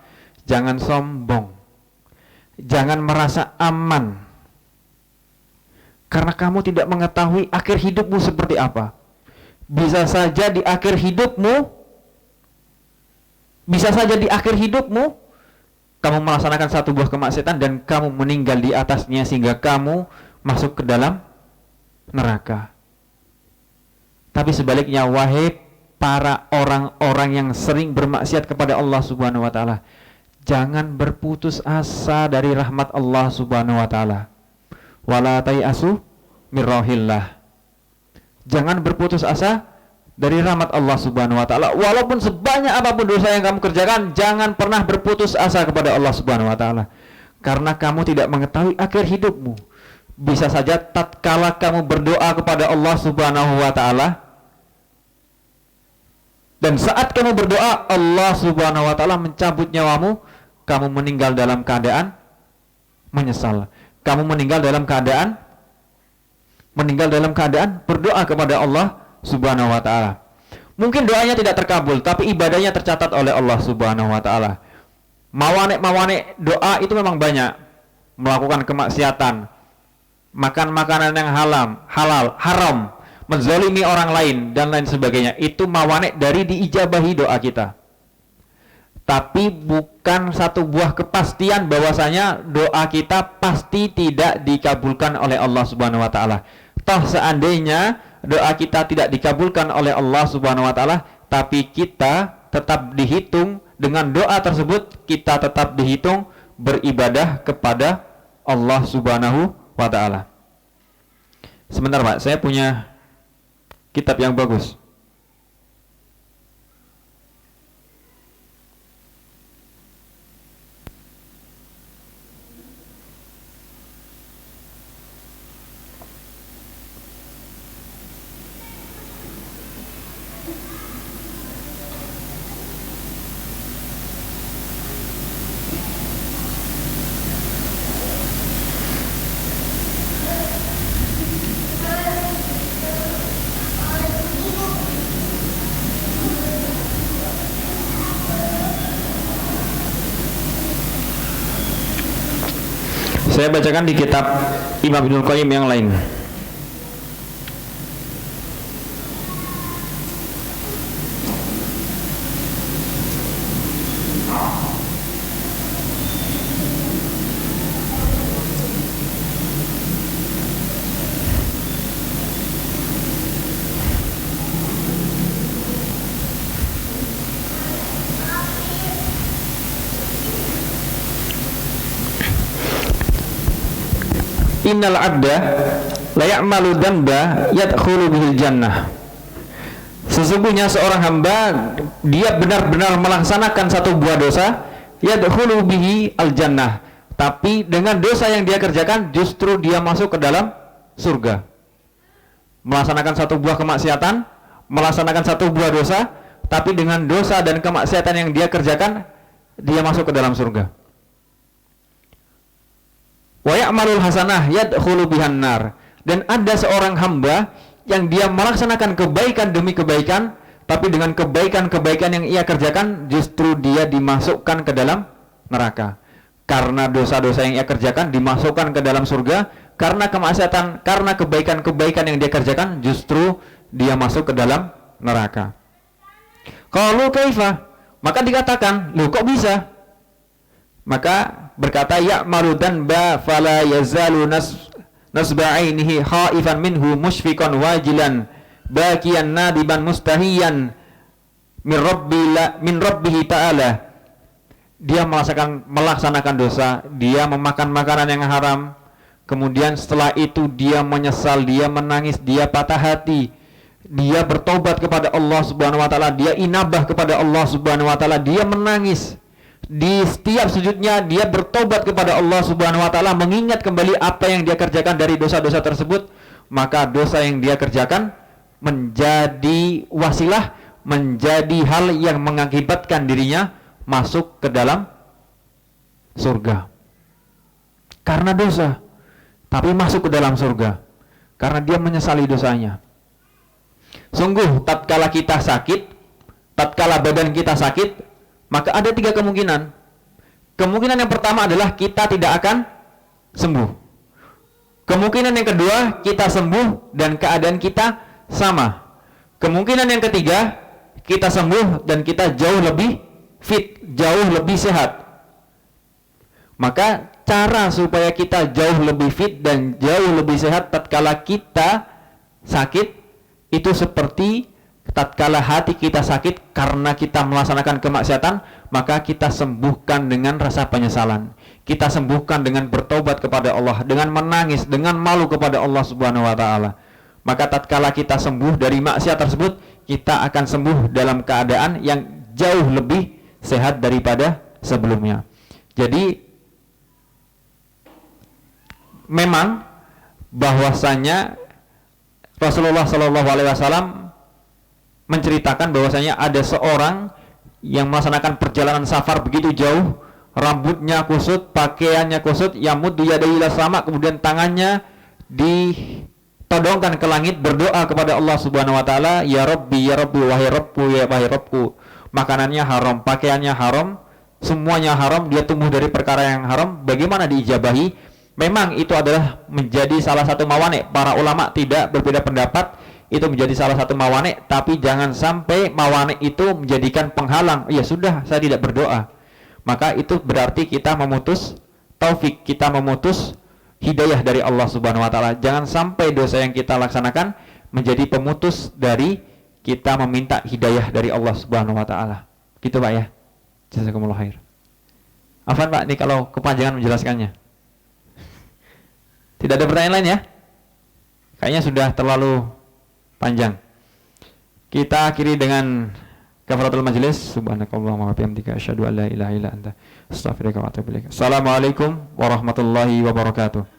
jangan sombong, jangan merasa aman, karena kamu tidak mengetahui akhir hidupmu seperti apa. Bisa saja di akhir hidupmu kamu melaksanakan satu buah kemaksiatan dan kamu meninggal di atasnya sehingga kamu masuk ke dalam neraka. Tapi sebaliknya, wahai para orang-orang yang sering bermaksiat kepada Allah Subhanahu wa taala, jangan berputus asa dari rahmat Allah Subhanahu wa taala. Wala tayasu mir rauhillah. Jangan berputus asa dari rahmat Allah Subhanahu wa taala. Walaupun sebanyak apapun dosa yang kamu kerjakan, jangan pernah berputus asa kepada Allah Subhanahu wa taala. Karena kamu tidak mengetahui akhir hidupmu. Bisa saja tatkala kamu berdoa kepada Allah Subhanahu wa taala, dan saat kamu berdoa Allah Subhanahu wa taala mencabut nyawamu, kamu meninggal dalam keadaan menyesal. Kamu meninggal dalam keadaan berdoa kepada Allah Subhanahu wa taala. Mungkin doanya tidak terkabul, tapi ibadahnya tercatat oleh Allah Subhanahu wa taala. Mawane doa itu memang banyak. Melakukan kemaksiatan, makan makanan yang haram, menzalimi orang lain dan lain sebagainya. Itu mawane dari diijabahi doa kita. Tapi bukan satu buah kepastian bahwasanya doa kita pasti tidak dikabulkan oleh Allah Subhanahu wa taala. Toh seandainya doa kita tidak dikabulkan oleh Allah Subhanahu wa taala, tapi kita tetap dihitung dengan doa tersebut, kita tetap dihitung beribadah kepada Allah Subhanahu wa taala. Sebentar Pak, saya punya kitab yang bagus. Saya bacakan di kitab Imam Ibnul Qayyim yang lain. Innal abda la ya'malu dhanba yadkhulu bihil jannah. Sesungguhnya seorang hamba, dia benar-benar melaksanakan satu buah dosa, yadkhulu bihi al jannah, tapi dengan dosa yang dia kerjakan justru dia masuk ke dalam surga. Melaksanakan satu buah kemaksiatan, melaksanakan satu buah dosa, tapi dengan dosa dan kemaksiatan yang dia kerjakan, dia masuk ke dalam surga. Wa ya'malul hasanah yadkhulu bihan nar. Dan ada seorang hamba yang dia melaksanakan kebaikan demi kebaikan, tapi dengan kebaikan-kebaikan yang ia kerjakan justru dia dimasukkan ke dalam neraka. Karena dosa-dosa yang ia kerjakan dimasukkan ke dalam surga, karena kemaksiatan, karena kebaikan-kebaikan yang dia kerjakan justru dia masuk ke dalam neraka. Qalu kaifa? Maka dikatakan, "Loh kok bisa?" Maka berkata, ya'malu dhanba fala yazalu nasba'ainihi khaifan minhu mushfiqan wajilan bakiyan nadiban mustahiyan min rabbihi ta'ala. Dia melaksanakan dosa, dia memakan makanan yang haram, kemudian setelah itu dia menyesal, dia menangis, dia patah hati, dia bertobat kepada Allah Subhanahu wa taala, dia inabah kepada Allah Subhanahu wa taala, dia menangis. Di setiap sujudnya dia bertobat kepada Allah Subhanahu wa taala, mengingat kembali apa yang dia kerjakan dari dosa-dosa tersebut, maka dosa yang dia kerjakan menjadi wasilah, menjadi hal yang mengakibatkan dirinya masuk ke dalam surga. Karena dosa, tapi masuk ke dalam surga karena dia menyesali dosanya. Sungguh tatkala kita sakit, tatkala badan kita sakit, maka ada 3 kemungkinan. Kemungkinan yang pertama adalah kita tidak akan sembuh. Kemungkinan yang kedua, kita sembuh dan keadaan kita sama. Kemungkinan yang ketiga, kita sembuh dan kita jauh lebih fit, jauh lebih sehat. Maka cara supaya kita jauh lebih fit dan jauh lebih sehat tatkala kita sakit itu seperti tatkala hati kita sakit karena kita melaksanakan kemaksiatan, maka kita sembuhkan dengan rasa penyesalan. Kita sembuhkan dengan bertobat kepada Allah, dengan menangis, dengan malu kepada Allah Subhanahu wa taala. Maka tatkala kita sembuh dari maksiat tersebut, kita akan sembuh dalam keadaan yang jauh lebih sehat daripada sebelumnya. Jadi memang bahwasanya Rasulullah Shallallahu Alaihi Wasallam menceritakan bahwasanya ada seorang yang melaksanakan perjalanan safar begitu jauh, rambutnya kusut, pakaiannya kusut, yamuddu yadayhi ila sama, kemudian tangannya ditodongkan ke langit berdoa kepada Allah Subhanahu wa taala, ya Rabbi, wahai Rabbku, ya wahai Rabbku. Makanannya haram, pakaiannya haram, semuanya haram, dia tumbuh dari perkara yang haram. Bagaimana diijabahi? Memang itu adalah menjadi salah satu mawani'. Para ulama tidak berbeda pendapat, itu menjadi salah satu mawani', tapi jangan sampai mawani' itu menjadikan penghalang. Ya sudah, saya tidak berdoa. Maka itu berarti kita memutus taufik, kita memutus hidayah dari Allah Subhanahu wa taala. Jangan sampai dosa yang kita laksanakan menjadi pemutus dari kita meminta hidayah dari Allah Subhanahu wa taala. Gitu Pak ya. Jazakumullah khair. Afwan Pak, ini kalau kepanjangan menjelaskannya. Tidak ada pertanyaan lain ya? Kayaknya sudah terlalu panjang. Kita akhiri dengan kafaratul majelis. Subhanakallahumma wa bihamdika asyhadu an la ilaha illa anta astaghfiruka wa atubu ilaik. Assalamualaikum warahmatullahi wabarakatuh.